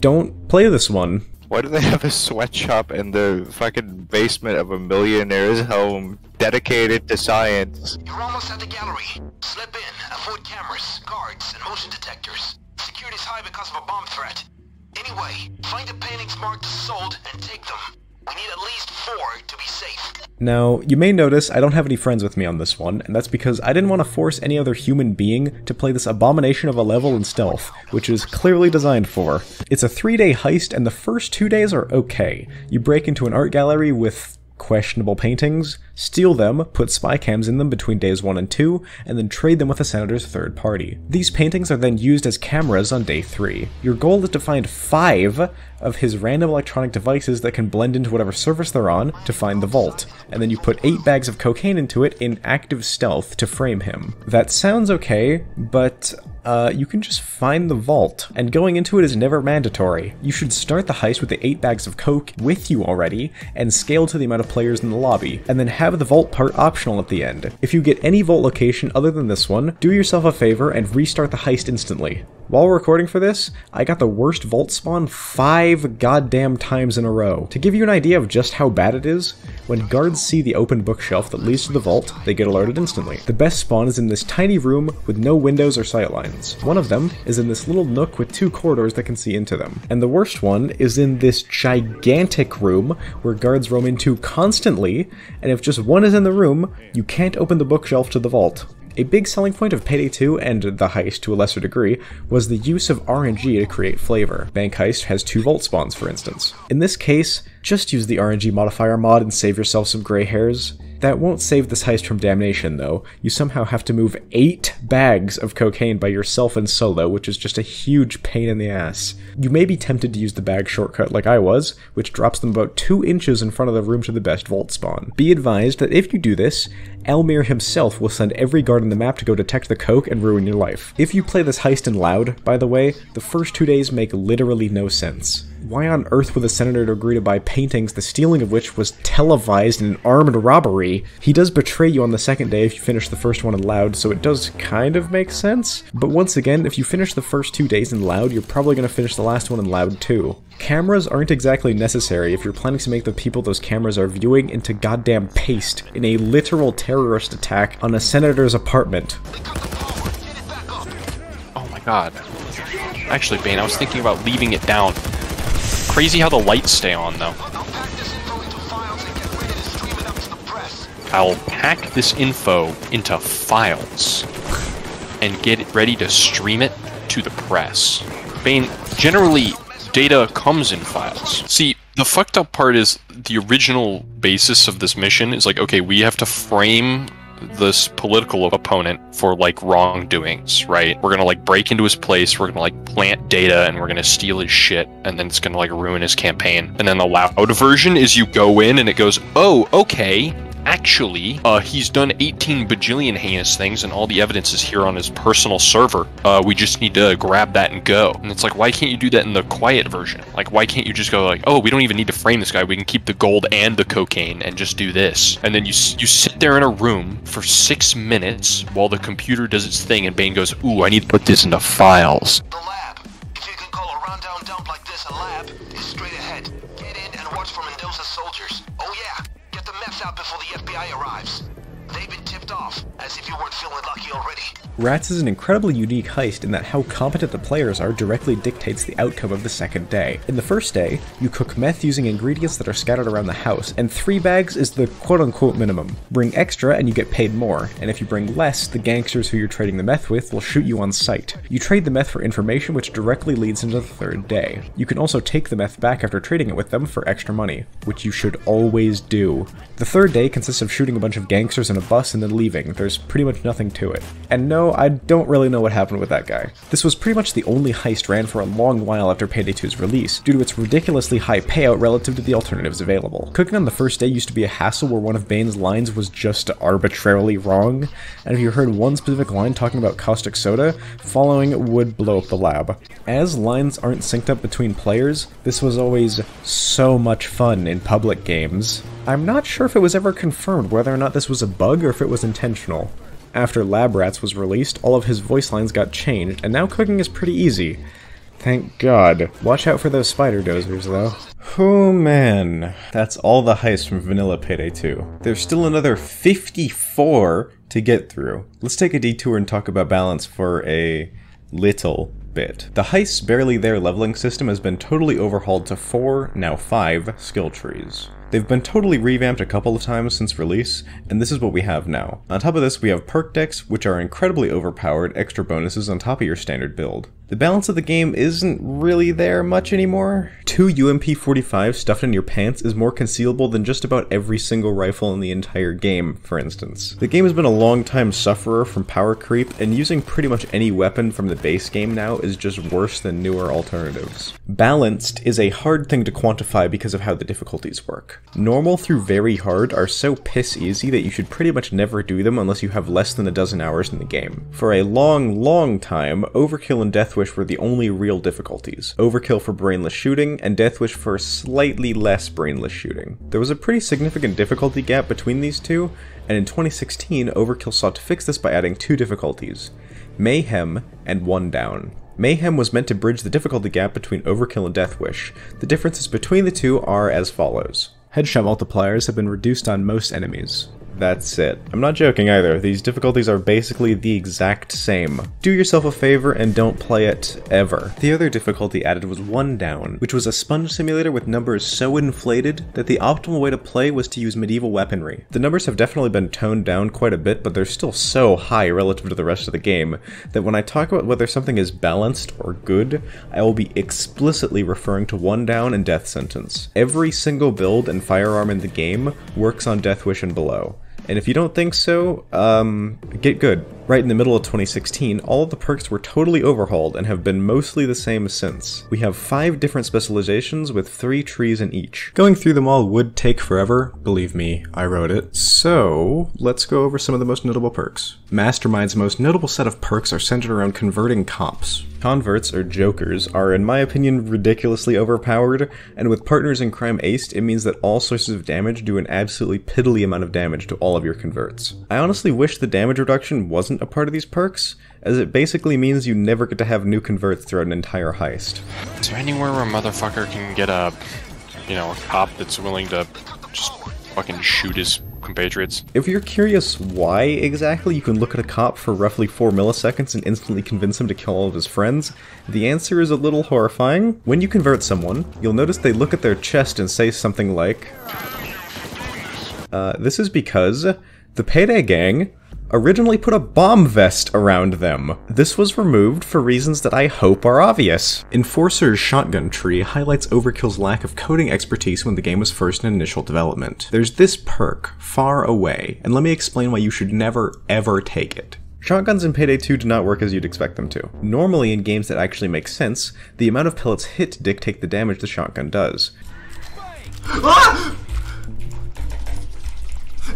Don't play this one. Why do they have a sweatshop in the fucking basement of a millionaire's home dedicated to science? You're almost at the gallery. Slip in, avoid cameras, guards, and motion detectors. Security's high because of a bomb threat. Anyway, find the paintings marked as sold and take them. We need at least 4 to be safe. Now, you may notice I don't have any friends with me on this one, and that's because I didn't want to force any other human being to play this abomination of a level in stealth, which is clearly designed for. It's a 3-day heist, and the first 2 days are okay. You break into an art gallery with questionable paintings, steal them, put spy cams in them between days 1 and 2, and then trade them with the senator's third party. These paintings are then used as cameras on day 3. Your goal is to find 5 of his random electronic devices that can blend into whatever surface they're on to find the vault, and then you put 8 bags of cocaine into it in active stealth to frame him. That sounds okay, but you can just find the vault, and going into it is never mandatory. You should start the heist with the 8 bags of coke with you already, and scale to the amount of players in the lobby, and then have have the vault part optional at the end. If you get any vault location other than this one, do yourself a favor and restart the heist instantly. While recording for this, I got the worst vault spawn 5 goddamn times in a row. To give you an idea of just how bad it is, when guards see the open bookshelf that leads to the vault, they get alerted instantly. The best spawn is in this tiny room with no windows or sightlines. One of them is in this little nook with 2 corridors that can see into them. And the worst one is in this gigantic room where guards roam into constantly, and if just one is in the room, you can't open the bookshelf to the vault. A big selling point of Payday 2 and the Heist to a lesser degree was the use of RNG to create flavor. Bank Heist has 2 vault spawns, for instance. In this case, just use the RNG modifier mod and save yourself some gray hairs. That won't save this heist from damnation, though. You somehow have to move 8 bags of cocaine by yourself in solo, which is just a huge pain in the ass. You may be tempted to use the bag shortcut like I was, which drops them about 2 inches in front of the room to the best vault spawn. Be advised that if you do this, Elmir himself will send every guard on the map to go detect the coke and ruin your life. If you play this heist in loud, by the way, the first 2 days make literally no sense. Why on earth would the senator agree to buy paintings, the stealing of which was televised in an armed robbery? He does betray you on the second day if you finish the first one in loud, so it does kind of make sense. But once again, if you finish the first 2 days in loud, you're probably going to finish the last one in loud too. Cameras aren't exactly necessary if you're planning to make the people those cameras are viewing into goddamn paste in a literal terrorist attack on a senator's apartment. Oh my god. Actually, Bane, I was thinking about leaving it down. Crazy how the lights stay on, though. I'll pack this info into files and get it ready to stream it to the press. Bane, generally, data comes in files. See, the fucked up part is the original basis of this mission is like, okay, we have to frame this political opponent for like wrongdoings, right? We're gonna like break into his place, we're gonna like plant data, and we're gonna steal his shit, and then it's gonna like ruin his campaign. And then the loud version is you go in and it goes, oh, okay, actually, he's done 18 bajillion heinous things and all the evidence is here on his personal server. We just need to grab that and go. And it's like, why can't you do that in the quiet version? Like, why can't you just go like, oh, we don't even need to frame this guy. We can keep the gold and the cocaine and just do this. And then you sit there in a room for 6 minutes while the computer does its thing and Bane goes, ooh, I need to put this into files. The lab. If you can call a rundown dump like this a lab, is straight ahead. Get in and watch for Mendoza's soldiers. Oh yeah. Get the meths out before the FBI arrives. They've been tipped off, as if you weren't feeling lucky already. Rats is an incredibly unique heist in that how competent the players are directly dictates the outcome of the second day. In the first day, you cook meth using ingredients that are scattered around the house, and 3 bags is the quote-unquote minimum. Bring extra and you get paid more, and if you bring less, the gangsters who you're trading the meth with will shoot you on sight. You trade the meth for information which directly leads into the third day. You can also take the meth back after trading it with them for extra money, which you should always do. The third day consists of shooting a bunch of gangsters in a bus and then leaving. There's pretty much nothing to it. And no, I don't really know what happened with that guy. This was pretty much the only heist ran for a long while after Payday 2's release, due to its ridiculously high payout relative to the alternatives available. Cooking on the first day used to be a hassle where one of Bane's lines was just arbitrarily wrong, and if you heard one specific line talking about caustic soda, following would blow up the lab. As lines aren't synced up between players, this was always so much fun in public games. I'm not sure if it was ever confirmed whether or not this was a bug or if it was intentional. After Lab Rats was released, all of his voice lines got changed, and now cooking is pretty easy. Thank God. Watch out for those spider dozers, though. Oh man, that's all the heists from Vanilla Payday 2. There's still another 54 to get through. Let's take a detour and talk about balance for a little bit. The Heist's barely there leveling system has been totally overhauled to 4, now 5, skill trees. They've been totally revamped a couple of times since release, and this is what we have now. On top of this, we have perk decks, which are incredibly overpowered extra bonuses on top of your standard build. The balance of the game isn't really there much anymore. 2 UMP-45 stuffed in your pants is more concealable than just about every single rifle in the entire game, for instance. The game has been a long time sufferer from power creep, and using pretty much any weapon from the base game now is just worse than newer alternatives. Balanced is a hard thing to quantify because of how the difficulties work. perk. Normal through very hard are so piss easy that you should pretty much never do them unless you have less than a dozen hours in the game. For a long time, Overkill and Deathwish were the only real difficulties. Overkill for brainless shooting, and Deathwish for slightly less brainless shooting. There was a pretty significant difficulty gap between these two, and in 2016, Overkill sought to fix this by adding 2 difficulties: Mayhem and 1 down. Mayhem was meant to bridge the difficulty gap between Overkill and Deathwish. The differences between the two are as follows. Headshot multipliers have been reduced on most enemies. That's it. I'm not joking either, these difficulties are basically the exact same. Do yourself a favor and don't play it ever. The other difficulty added was 1 down, which was a sponge simulator with numbers so inflated that the optimal way to play was to use medieval weaponry. The numbers have definitely been toned down quite a bit, but they're still so high relative to the rest of the game that when I talk about whether something is balanced or good, I will be explicitly referring to 1 down and death sentence. Every single build and firearm in the game works on Deathwish and below. And if you don't think so, get good. Right in the middle of 2016, all of the perks were totally overhauled and have been mostly the same since. We have 5 different specializations with 3 trees in each. Going through them all would take forever, believe me, I wrote it. So, let's go over some of the most notable perks. Mastermind's most notable set of perks are centered around converting comps. Converts, or jokers, are in my opinion ridiculously overpowered, and with partners in crime aced, it means that all sources of damage do an absolutely piddly amount of damage to all of your converts. I honestly wish the damage reduction wasn't a part of these perks, as it basically means you never get to have new converts throughout an entire heist. Is there anywhere where a motherfucker can get a, a cop that's willing to just fucking shoot his compatriots? If you're curious why exactly you can look at a cop for roughly 4 milliseconds and instantly convince him to kill all of his friends, the answer is a little horrifying. When you convert someone, you'll notice they look at their chest and say something like, this is because the Payday gang originally put a bomb vest around them. This was removed for reasons that I hope are obvious. Enforcer's shotgun tree highlights Overkill's lack of coding expertise when the game was first in initial development. There's this perk, Far Away, and let me explain why you should never ever take it. Shotguns in Payday 2 do not work as you'd expect them to. Normally, in games that actually make sense, the amount of pellets hit dictate the damage the shotgun does. Ah!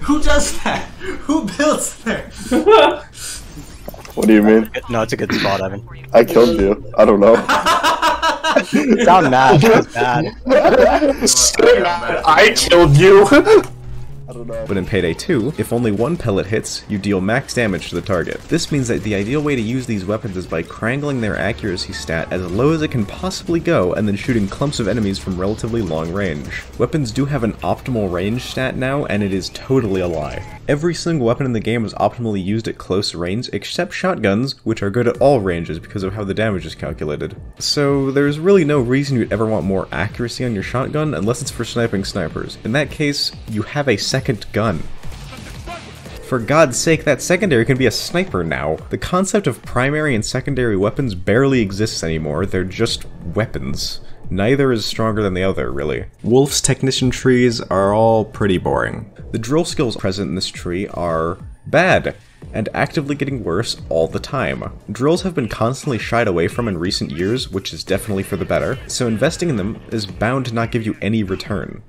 Who does that? Who builds there? What do you mean? No, it's a good spot, Evan. I killed you. I don't know. Sound mad. That's bad. So mad. I killed you. I don't know. But in Payday 2, if only 1 pellet hits, you deal max damage to the target. This means that the ideal way to use these weapons is by crangling their accuracy stat as low as it can possibly go and then shooting clumps of enemies from relatively long range. Weapons do have an optimal range stat now, and it is totally a lie. Every single weapon in the game is optimally used at close range except shotguns, which are good at all ranges because of how the damage is calculated. So there's really no reason you'd ever want more accuracy on your shotgun unless it's for sniping snipers. In that case, you have a second gun. For God's sake, that secondary can be a sniper now. The concept of primary and secondary weapons barely exists anymore, they're just weapons. Neither is stronger than the other, really. Wolf's technician trees are all pretty boring. The drill skills present in this tree are bad, and actively getting worse all the time. Drills have been constantly shied away from in recent years, which is definitely for the better, so investing in them is bound to not give you any return.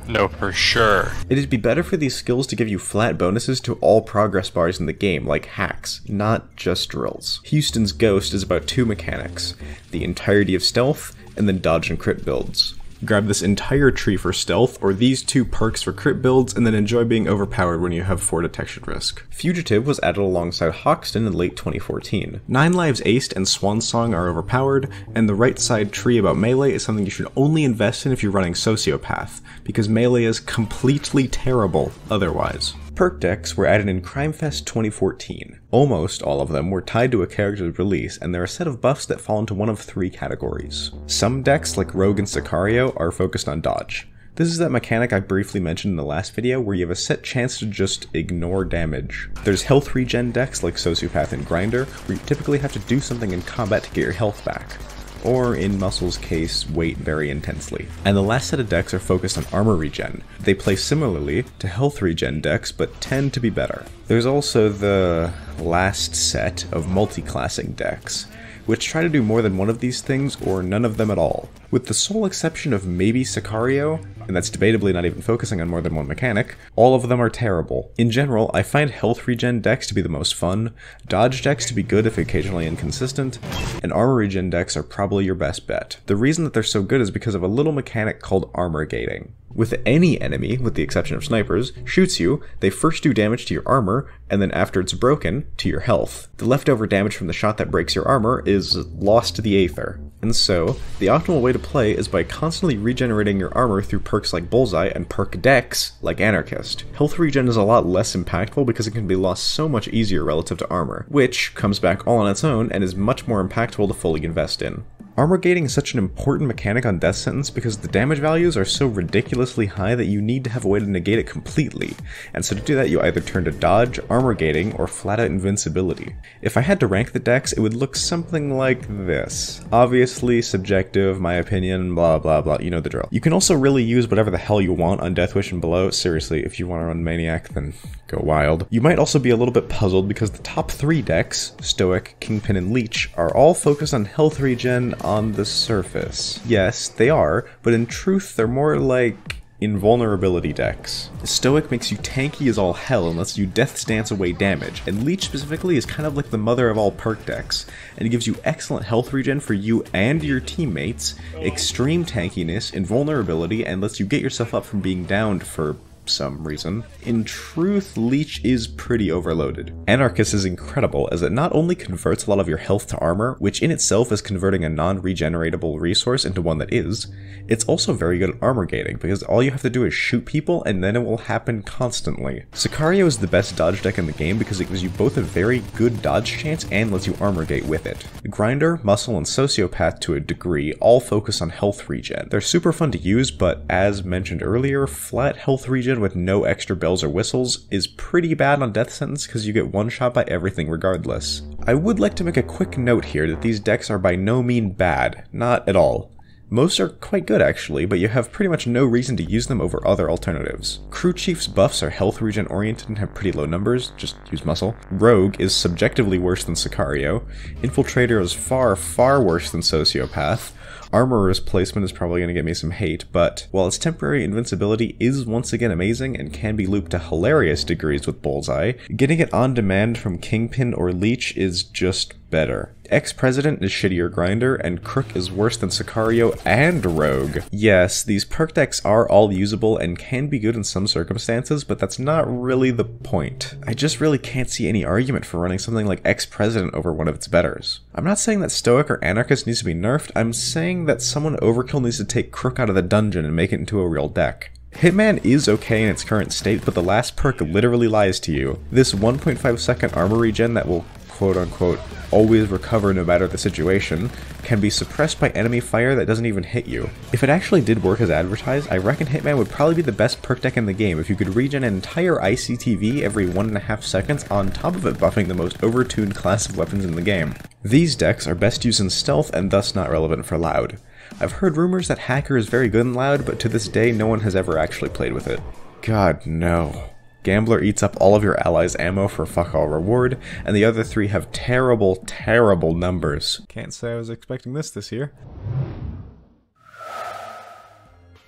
No, for sure. It'd be better for these skills to give you flat bonuses to all progress bars in the game, like hacks, not just drills. Houston's Ghost is about 2 mechanics: the entirety of stealth, and then dodge and crit builds. Grab this entire tree for stealth, or these 2 perks for crit builds, and then enjoy being overpowered when you have 4 detection risk. Fugitive was added alongside Hoxton in late 2014. 9 Lives Aced and Swansong are overpowered, and the right side tree about melee is something you should only invest in if you're running Sociopath, because melee is completely terrible otherwise. Perk decks were added in CrimeFest 2014. Almost all of them were tied to a character's release, and they're a set of buffs that fall into one of 3 categories. Some decks, like Rogue and Sicario, are focused on dodge. This is that mechanic I briefly mentioned in the last video, where you have a set chance to just ignore damage. There's health regen decks like Sociopath and Grinder, where you typically have to do something in combat to get your health back. or in Muscle's case, weight very intensely. And the last set of decks are focused on armor regen. They play similarly to health regen decks, but tend to be better. There's also the last set of multi-classing decks, which try to do more than one of these things or none of them at all. With the sole exception of maybe Sicario, and that's debatably not even focusing on more than one mechanic, all of them are terrible. In general, I find health regen decks to be the most fun, dodge decks to be good if occasionally inconsistent, and armor regen decks are probably your best bet. The reason that they're so good is because of a little mechanic called armor gating. With any enemy, with the exception of snipers, shoots you, they first do damage to your armor, and then after it's broken, to your health. The leftover damage from the shot that breaks your armor is lost to the aether. And so, the optimal way to play is by constantly regenerating your armor through perks like Bullseye and perk decks like Anarchist. Health regen is a lot less impactful because it can be lost so much easier relative to armor, which comes back all on its own and is much more impactful to fully invest in. Armor gating is such an important mechanic on Death Sentence because the damage values are so ridiculously high that you need to have a way to negate it completely, and so to do that you either turn to dodge, armor gating, or flat out invincibility. If I had to rank the decks, it would look something like this. Obviously subjective, my opinion, blah blah blah, you know the drill. You can also really use whatever the hell you want on Death Wish and below. Seriously, if you want to run Maniac, then go wild. You might also be a little bit puzzled because the top 3 decks, Stoic, Kingpin, and Leech, are all focused on health regen on the surface. Yes, they are, but in truth they're more like invulnerability decks. Stoic makes you tanky as all hell and lets you Death Stance away damage, and Leech specifically is kind of like the mother of all perk decks, and it gives you excellent health regen for you and your teammates, extreme tankiness, invulnerability, and lets you get yourself up from being downed for some reason. In truth, Leech is pretty overloaded. Anarchist is incredible as it not only converts a lot of your health to armor, which in itself is converting a non-regeneratable resource into one that is, it's also very good at armor gating because all you have to do is shoot people and then it will happen constantly. Sicario is the best dodge deck in the game because it gives you both a very good dodge chance and lets you armor gate with it. Grinder, Muscle, and Sociopath to a degree all focus on health regen. They're super fun to use, but as mentioned earlier, flat health regen with no extra bells or whistles is pretty bad on Death Sentence because you get one shot by everything regardless. I would like to make a quick note here that these decks are by no means bad, not at all. Most are quite good actually, but you have pretty much no reason to use them over other alternatives. Crew Chief's buffs are health regen oriented and have pretty low numbers, just use Muscle. Rogue is subjectively worse than Sicario. Infiltrator is far, far worse than Sociopath. Armorer's placement is probably going to get me some hate, but while its temporary invincibility is once again amazing and can be looped to hilarious degrees with Bullseye, getting it on demand from Kingpin or Leech is just better. Ex-President is shittier Grinder, and Crook is worse than Sicario and Rogue. Yes, these perk decks are all usable and can be good in some circumstances, but that's not really the point. I just really can't see any argument for running something like Ex-President over one of its betters. I'm not saying that Stoic or Anarchist needs to be nerfed, I'm saying that someone overkill needs to take Crook out of the dungeon and make it into a real deck. Hitman is okay in its current state, but the last perk literally lies to you. This 1.5 second armor regen that will quote-unquote always recover no matter the situation can be suppressed by enemy fire that doesn't even hit you. If it actually did work as advertised, I reckon Hitman would probably be the best perk deck in the game if you could regen an entire ICTV every 1.5 seconds on top of it buffing the most overtuned class of weapons in the game. These decks are best used in stealth and thus not relevant for loud. I've heard rumors that Hacker is very good in loud, but to this day no one has ever actually played with it. God no. Gambler eats up all of your allies' ammo for fuck all reward, and the other 3 have terrible, terrible numbers. Can't say I was expecting this year.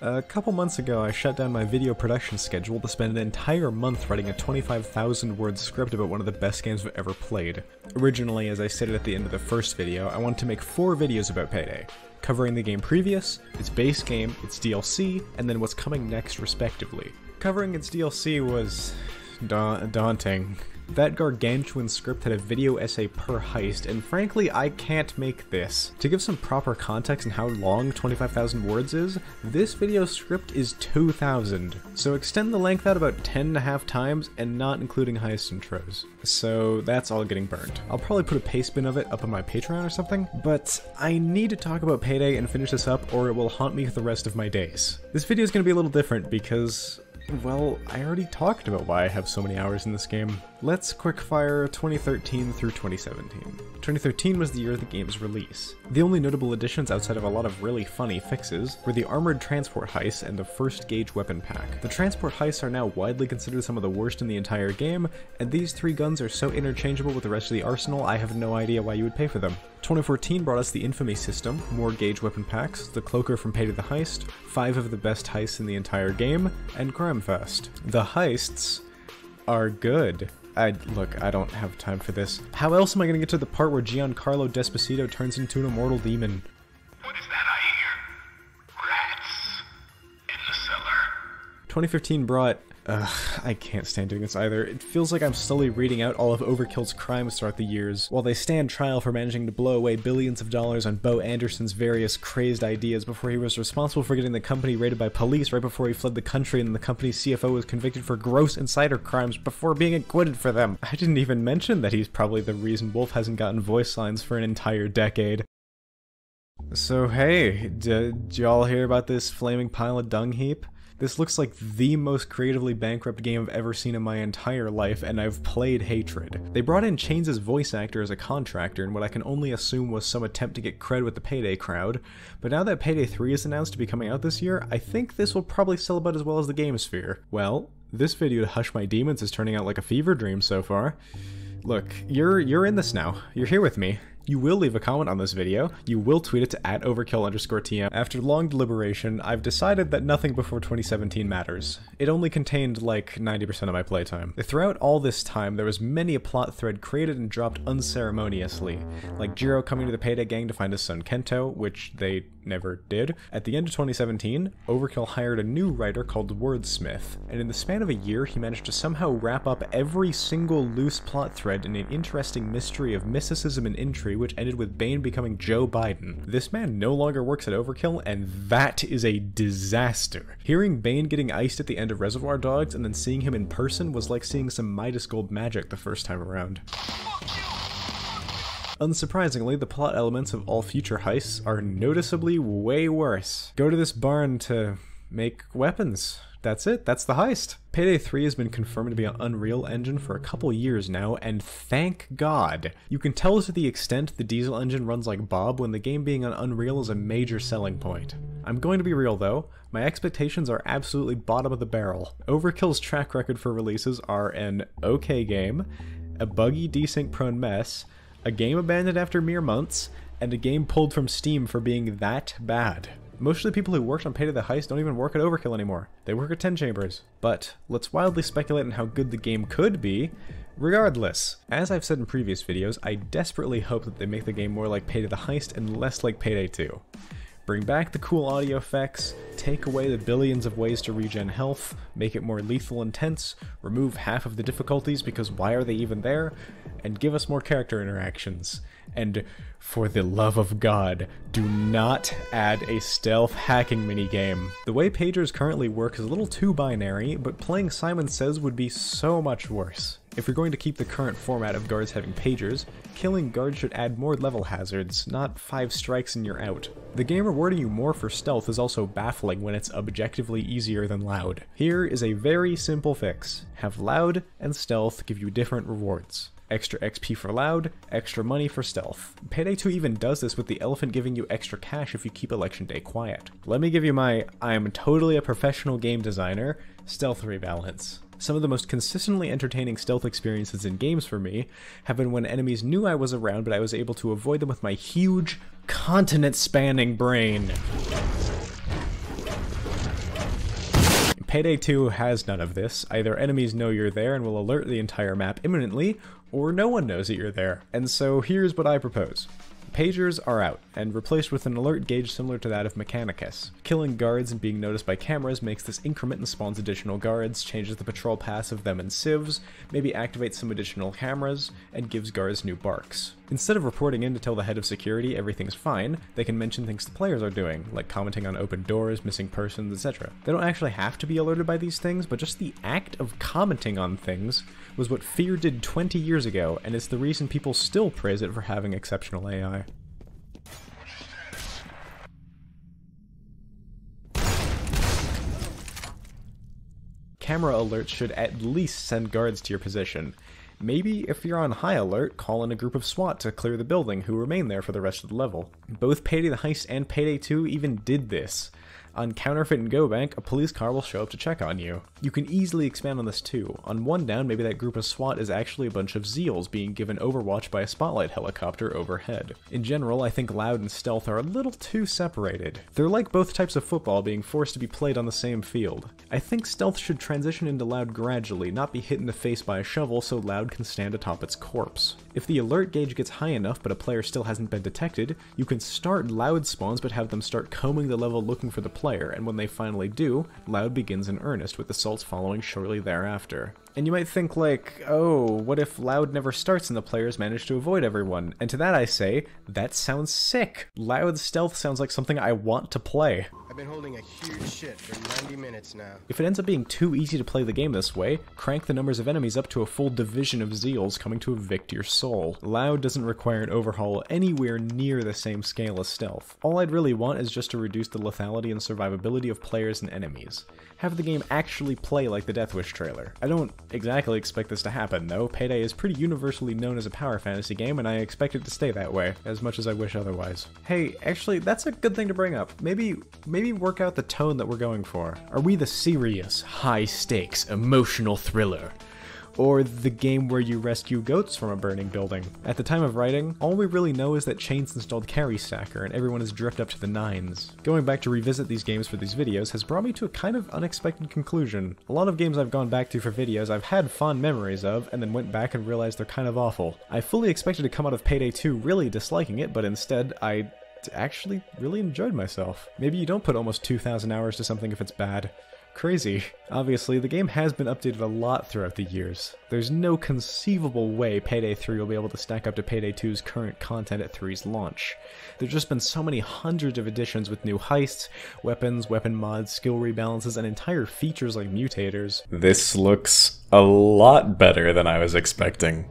A couple months ago, I shut down my video production schedule to spend an entire month writing a 25,000 word script about one of the best games I've ever played. Originally, as I stated at the end of the first video, I wanted to make 4 videos about Payday, covering the game previous, its base game, its DLC, and then what's coming next respectively. Covering its DLC was daunting. That gargantuan script had a video essay per heist, and frankly, I can't make this. To give some proper context on how long 25,000 words is, this video script is 2,000. So extend the length out about 10.5 times, and not including heist intros. So that's all getting burned. I'll probably put a paste bin of it up on my Patreon or something, but I need to talk about Payday and finish this up, or it will haunt me for the rest of my days. This video is going to be a little different because Well, I already talked about why I have so many hours in this game. Let's quickfire 2013 through 2017. 2013 was the year of the game's release. The only notable additions outside of a lot of really funny fixes were the armored transport heists and the first gauge weapon pack. The transport heists are now widely considered some of the worst in the entire game, and these 3 guns are so interchangeable with the rest of the arsenal, I have no idea why you would pay for them. 2014 brought us the infamy system, more gauge weapon packs, the cloaker from Payday the Heist, 5 of the best heists in the entire game, and Grimfest. The heists are good. Look, I don't have time for this. How else am I gonna get to the part where Giancarlo Despacito turns into an immortal demon? What is that I hear? Rats in the cellar. 2015 brought... I can't stand doing this either. It feels like I'm slowly reading out all of Overkill's crimes throughout the years, while they stand trial for managing to blow away billions of dollars on Bo Anderson's various crazed ideas before he was responsible for getting the company raided by police right before he fled the country, and the company's CFO was convicted for gross insider crimes before being acquitted for them. I didn't even mention that he's probably the reason Wolf hasn't gotten voice lines for an entire decade. So hey, did y'all hear about this flaming pile of dung heap? This looks like the most creatively bankrupt game I've ever seen in my entire life, and I've played Hatred. They brought in Chains' voice actor as a contractor in what I can only assume was some attempt to get cred with the Payday crowd, but now that Payday 3 is announced to be coming out this year, I think this will probably sell about as well as the Game Sphere. Well, this video to Hush My Demons is turning out like a fever dream so far. Look, you're in this now. You're here with me. You will leave a comment on this video, you will tweet it to @overkill_TM. After long deliberation, I've decided that nothing before 2017 matters. It only contained like 90% of my playtime. Throughout all this time, there was many a plot thread created and dropped unceremoniously, like Jiro coming to the Payday gang to find his son Kento, which they never did. At the end of 2017, Overkill hired a new writer called Wordsmith, and in the span of a year, he managed to somehow wrap up every single loose plot thread in an interesting mystery of mysticism and intrigue, which ended with Bane becoming Joe Biden. This man no longer works at Overkill, and that is a disaster. Hearing Bane getting iced at the end of Reservoir Dogs and then seeing him in person was like seeing some Midas Gold magic the first time around. Unsurprisingly, the plot elements of all future heists are noticeably way worse. Go to this barn to make weapons. That's it, that's the heist. Payday 3 has been confirmed to be on Unreal Engine for a couple years now, and thank God. You can tell to the extent the diesel engine runs like Bob when the game being on Unreal is a major selling point. I'm going to be real though, my expectations are absolutely bottom of the barrel. Overkill's track record for releases are an okay game, a buggy desync prone mess, a game abandoned after mere months, and a game pulled from Steam for being that bad. Most of the people who worked on Payday the Heist don't even work at Overkill anymore. They work at 10 Chambers. But let's wildly speculate on how good the game could be. Regardless, as I've said in previous videos, I desperately hope that they make the game more like Payday the Heist and less like Payday 2. Bring back the cool audio effects, take away the billions of ways to regen health, make it more lethal intense, remove half of the difficulties because why are they even there, and give us more character interactions. And for the love of God, do not add a stealth hacking minigame. The way pagers currently work is a little too binary, but playing Simon Says would be so much worse. If you're going to keep the current format of guards having pagers, killing guards should add more level hazards, not 5 strikes and you're out. The game rewarding you more for stealth is also baffling when it's objectively easier than loud. Here is a very simple fix. Have loud and stealth give you different rewards. Extra XP for loud, extra money for stealth. Payday 2 even does this with the elephant giving you extra cash if you keep Election Day quiet. Let me give you my I'm totally a professional game designer stealth rebalance. Some of the most consistently entertaining stealth experiences in games for me have been when enemies knew I was around but I was able to avoid them with my huge, continent-spanning brain. Payday 2 has none of this. Either enemies know you're there and will alert the entire map imminently, or no one knows that you're there. And so here's what I propose. Pagers are out, and replaced with an alert gauge similar to that of Mechanicus. Killing guards and being noticed by cameras makes this increment and spawns additional guards, changes the patrol pass of them and civs, maybe activates some additional cameras, and gives guards new barks. Instead of reporting in to tell the head of security everything's fine, they can mention things the players are doing, like commenting on open doors, missing persons, etc. They don't actually have to be alerted by these things, but just the act of commenting on things was what Fear did 20 years ago, and it's the reason people still praise it for having exceptional AI. Camera alerts should at least send guards to your position. Maybe, if you're on high alert, call in a group of SWAT to clear the building who remain there for the rest of the level. Both Payday the Heist and Payday 2 even did this. On Counterfeit and Go Bank, a police car will show up to check on you. You can easily expand on this too. On one down, maybe that group of SWAT is actually a bunch of Zeals being given overwatch by a spotlight helicopter overhead. In general, I think Loud and Stealth are a little too separated. They're like both types of football being forced to be played on the same field. I think Stealth should transition into Loud gradually, not be hit in the face by a shovel so Loud can stand atop its corpse. If the alert gauge gets high enough but a player still hasn't been detected, you can start Loud spawns but have them start combing the level looking for the player, and when they finally do, Loud begins in earnest, with assaults following shortly thereafter. And you might think like, oh, what if Loud never starts and the players manage to avoid everyone? And to that I say, that sounds sick. Loud Stealth sounds like something I want to play. I've been holding a huge shit for 90 minutes now. If it ends up being too easy to play the game this way, crank the numbers of enemies up to a full division of Zeals coming to evict your soul. Loud doesn't require an overhaul anywhere near the same scale as Stealth. All I'd really want is just to reduce the lethality and survivability of players and enemies. Have the game actually play like the Death Wish trailer. I don't exactly expect this to happen though. Payday is pretty universally known as a power fantasy game, and I expect it to stay that way, as much as I wish otherwise. Hey, actually, that's a good thing to bring up. Maybe work out the tone that we're going for. Are we the serious, high-stakes, emotional thriller? Or the game where you rescue goats from a burning building? At the time of writing, all we really know is that Chains installed Carry Stacker and everyone is dripped up to the nines. Going back to revisit these games for these videos has brought me to a kind of unexpected conclusion. A lot of games I've gone back to for videos I've had fond memories of, and then went back and realized they're kind of awful. I fully expected to come out of Payday 2 really disliking it, but instead, I actually really enjoyed myself. Maybe you don't put almost 2,000 hours to something if it's bad. Crazy. Obviously, the game has been updated a lot throughout the years. There's no conceivable way Payday 3 will be able to stack up to Payday 2's current content at 3's launch. There's just been so many hundreds of additions with new heists, weapons, weapon mods, skill rebalances, and entire features like mutators. This looks a lot better than I was expecting.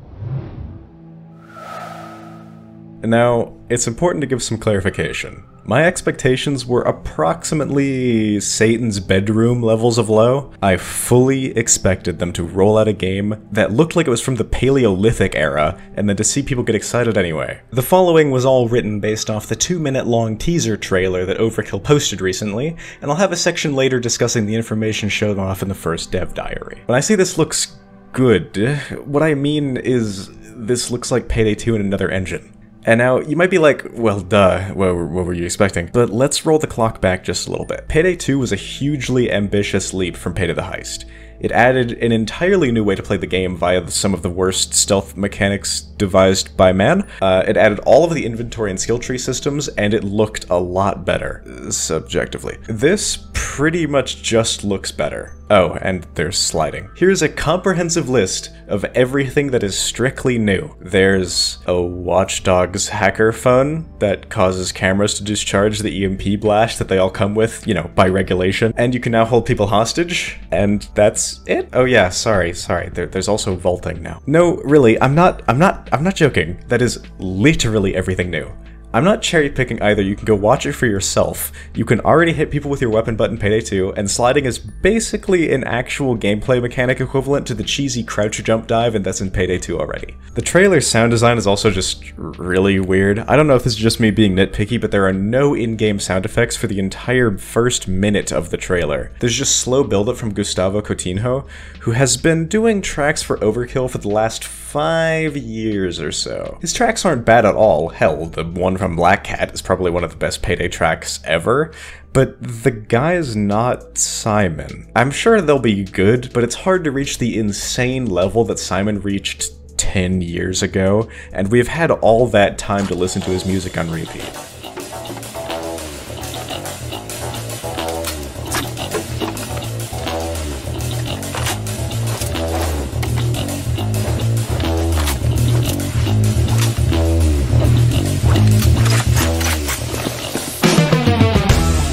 Now, it's important to give some clarification. My expectations were approximately Satan's bedroom levels of low. I fully expected them to roll out a game that looked like it was from the Paleolithic era, and then to see people get excited anyway. The following was all written based off the 2-minute-long teaser trailer that Overkill posted recently, and I'll have a section later discussing the information shown off in the first dev diary. When I say this looks good, what I mean is this looks like Payday 2 in another engine. And now, you might be like, well duh, what were you expecting? But let's roll the clock back just a little bit. Payday 2 was a hugely ambitious leap from Payday the Heist. It added an entirely new way to play the game via some of the worst stealth mechanics devised by man. It added all of the inventory and skill tree systems, and it looked a lot better, subjectively. This pretty much just looks better. Oh, and there's sliding. Here's a comprehensive list of everything that is strictly new. There's a Watch Dogs hacker phone that causes cameras to discharge the EMP blast that they all come with, you know, by regulation. And you can now hold people hostage, and that's it? Oh yeah, sorry. There's also vaulting now. No, really, I'm not joking. That is literally everything new. I'm not cherry-picking either. You can go watch it for yourself. You can already hit people with your weapon button Payday 2, and sliding is basically an actual gameplay mechanic equivalent to the cheesy crouch jump dive, and that's in Payday 2 already. The trailer's sound design is also just really weird. I don't know if this is just me being nitpicky, but there are no in-game sound effects for the entire first minute of the trailer. There's just slow build-up from Gustavo Coutinho, who has been doing tracks for Overkill for the last 5 years or so. His tracks aren't bad at all. Hell, the one from Black Cat is probably one of the best Payday tracks ever, but the guy's not Simon. I'm sure they'll be good, but it's hard to reach the insane level that Simon reached 10 years ago, and we've had all that time to listen to his music on repeat.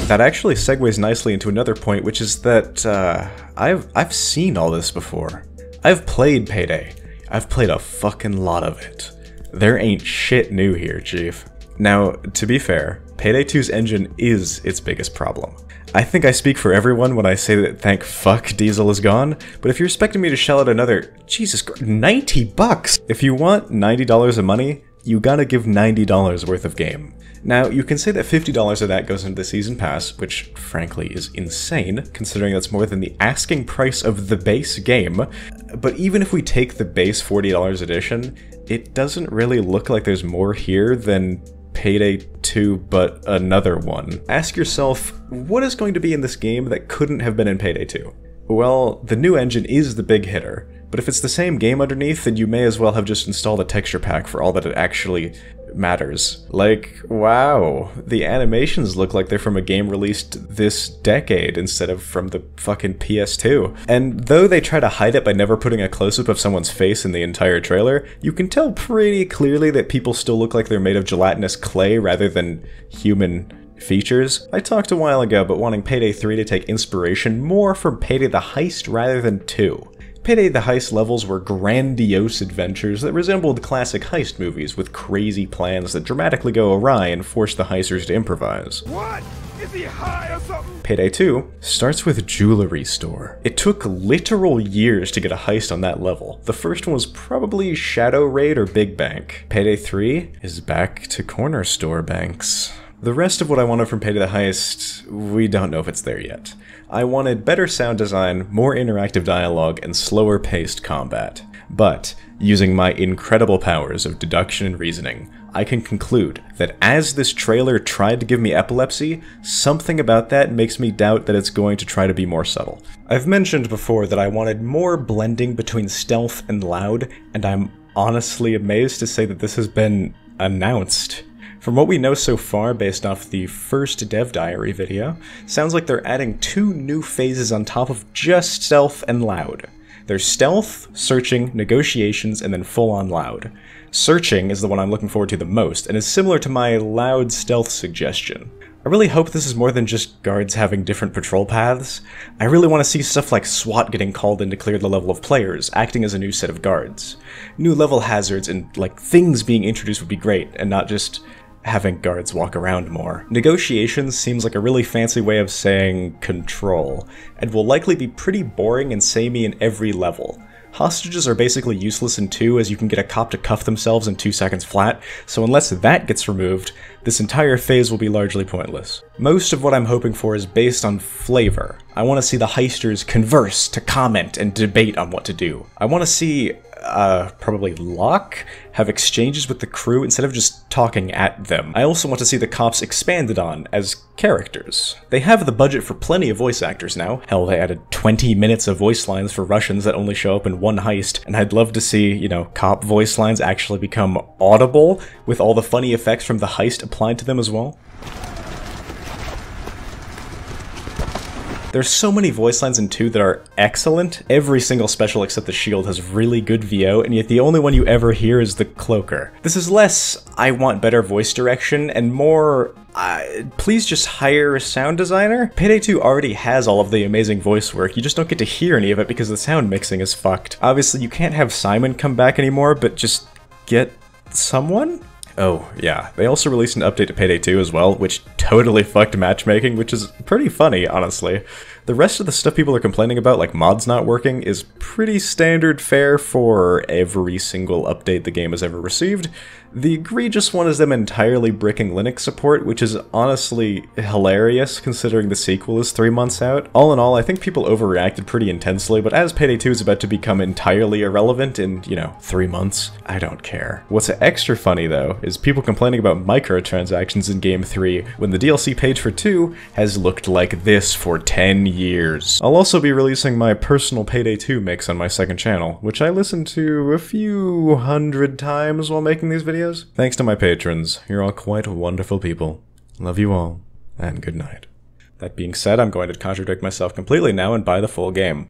That actually segues nicely into another point, which is that I've seen all this before. I've played Payday. I've played a fucking lot of it. There ain't shit new here, Chief. Now, to be fair, Payday 2's engine is its biggest problem. I think I speak for everyone when I say that thank fuck Diesel is gone, but if you're expecting me to shell out another, Jesus Christ, 90 bucks! If you want $90 of money, you gotta give $90 worth of game. Now, you can say that $50 of that goes into the Season Pass, which frankly is insane, considering that's more than the asking price of the base game, but even if we take the base $40 edition, it doesn't really look like there's more here than Payday 2, but another one. Ask yourself, what is going to be in this game that couldn't have been in Payday 2? Well, the new engine is the big hitter, but if it's the same game underneath, then you may as well have just installed a texture pack for all that it actually matters. Like, wow, the animations look like they're from a game released this decade instead of from the fucking PS2. And though they try to hide it by never putting a close-up of someone's face in the entire trailer, you can tell pretty clearly that people still look like they're made of gelatinous clay rather than human features. I talked a while ago about wanting Payday 3 to take inspiration more from Payday the Heist rather than 2. Payday the Heist levels were grandiose adventures that resembled classic heist movies with crazy plans that dramatically go awry and force the heisters to improvise. What? Is he high or something? Payday 2 starts with a jewelry store. It took literal years to get a heist on that level. The first one was probably Shadow Raid or Big Bank. Payday 3 is back to corner store banks. The rest of what I wanted from Payday the Heist, we don't know if it's there yet. I wanted better sound design, more interactive dialogue, and slower paced combat. But, using my incredible powers of deduction and reasoning, I can conclude that as this trailer tried to give me epilepsy, something about that makes me doubt that it's going to try to be more subtle. I've mentioned before that I wanted more blending between stealth and loud, and I'm honestly amazed to say that this has been announced. From what we know so far based off the first Dev Diary video, sounds like they're adding 2 new phases on top of just stealth and loud. There's stealth, searching, negotiations, and then full-on loud. Searching is the one I'm looking forward to the most, and is similar to my loud stealth suggestion. I really hope this is more than just guards having different patrol paths. I really want to see stuff like SWAT getting called in to clear the level of players, acting as a new set of guards. New level hazards and, like, things being introduced would be great, and not just having guards walk around more. Negotiations seems like a really fancy way of saying control, and will likely be pretty boring and samey in every level. Hostages are basically useless in 2 as you can get a cop to cuff themselves in 2 seconds flat, so unless that gets removed, this entire phase will be largely pointless. Most of what I'm hoping for is based on flavor. I want to see the heisters converse, to comment, and debate on what to do. I want to see probably Locke have exchanges with the crew instead of just talking at them. I also want to see the cops expanded on as characters. They have the budget for plenty of voice actors now. Hell, they added 20 minutes of voice lines for Russians that only show up in one heist, and I'd love to see, you know, cop voice lines actually become audible with all the funny effects from the heist applied to them as well. There's so many voice lines in 2 that are excellent. Every single special except the shield has really good VO, and yet the only one you ever hear is the cloaker. This is less, I want better voice direction, and more, please just hire a sound designer? Payday 2 already has all of the amazing voice work, you just don't get to hear any of it because the sound mixing is fucked. Obviously you can't have Simon come back anymore, but just get someone? Oh, yeah. They also released an update to Payday 2 as well, which totally fucked matchmaking, which is pretty funny, honestly. The rest of the stuff people are complaining about, like mods not working, is pretty standard fare for every single update the game has ever received. The egregious one is them entirely bricking Linux support, which is honestly hilarious considering the sequel is 3 months out. All in all, I think people overreacted pretty intensely, but as Payday 2 is about to become entirely irrelevant in, you know, 3 months, I don't care. What's extra funny though, is people complaining about microtransactions in Game 3 when the DLC page for 2 has looked like this for 10 years. I'll also be releasing my personal Payday 2 mix on my second channel, which I listened to a few hundred times while making these videos. Thanks to my patrons, you're all quite wonderful people. Love you all, and good night. That being said, I'm going to contradict myself completely now and buy the full game.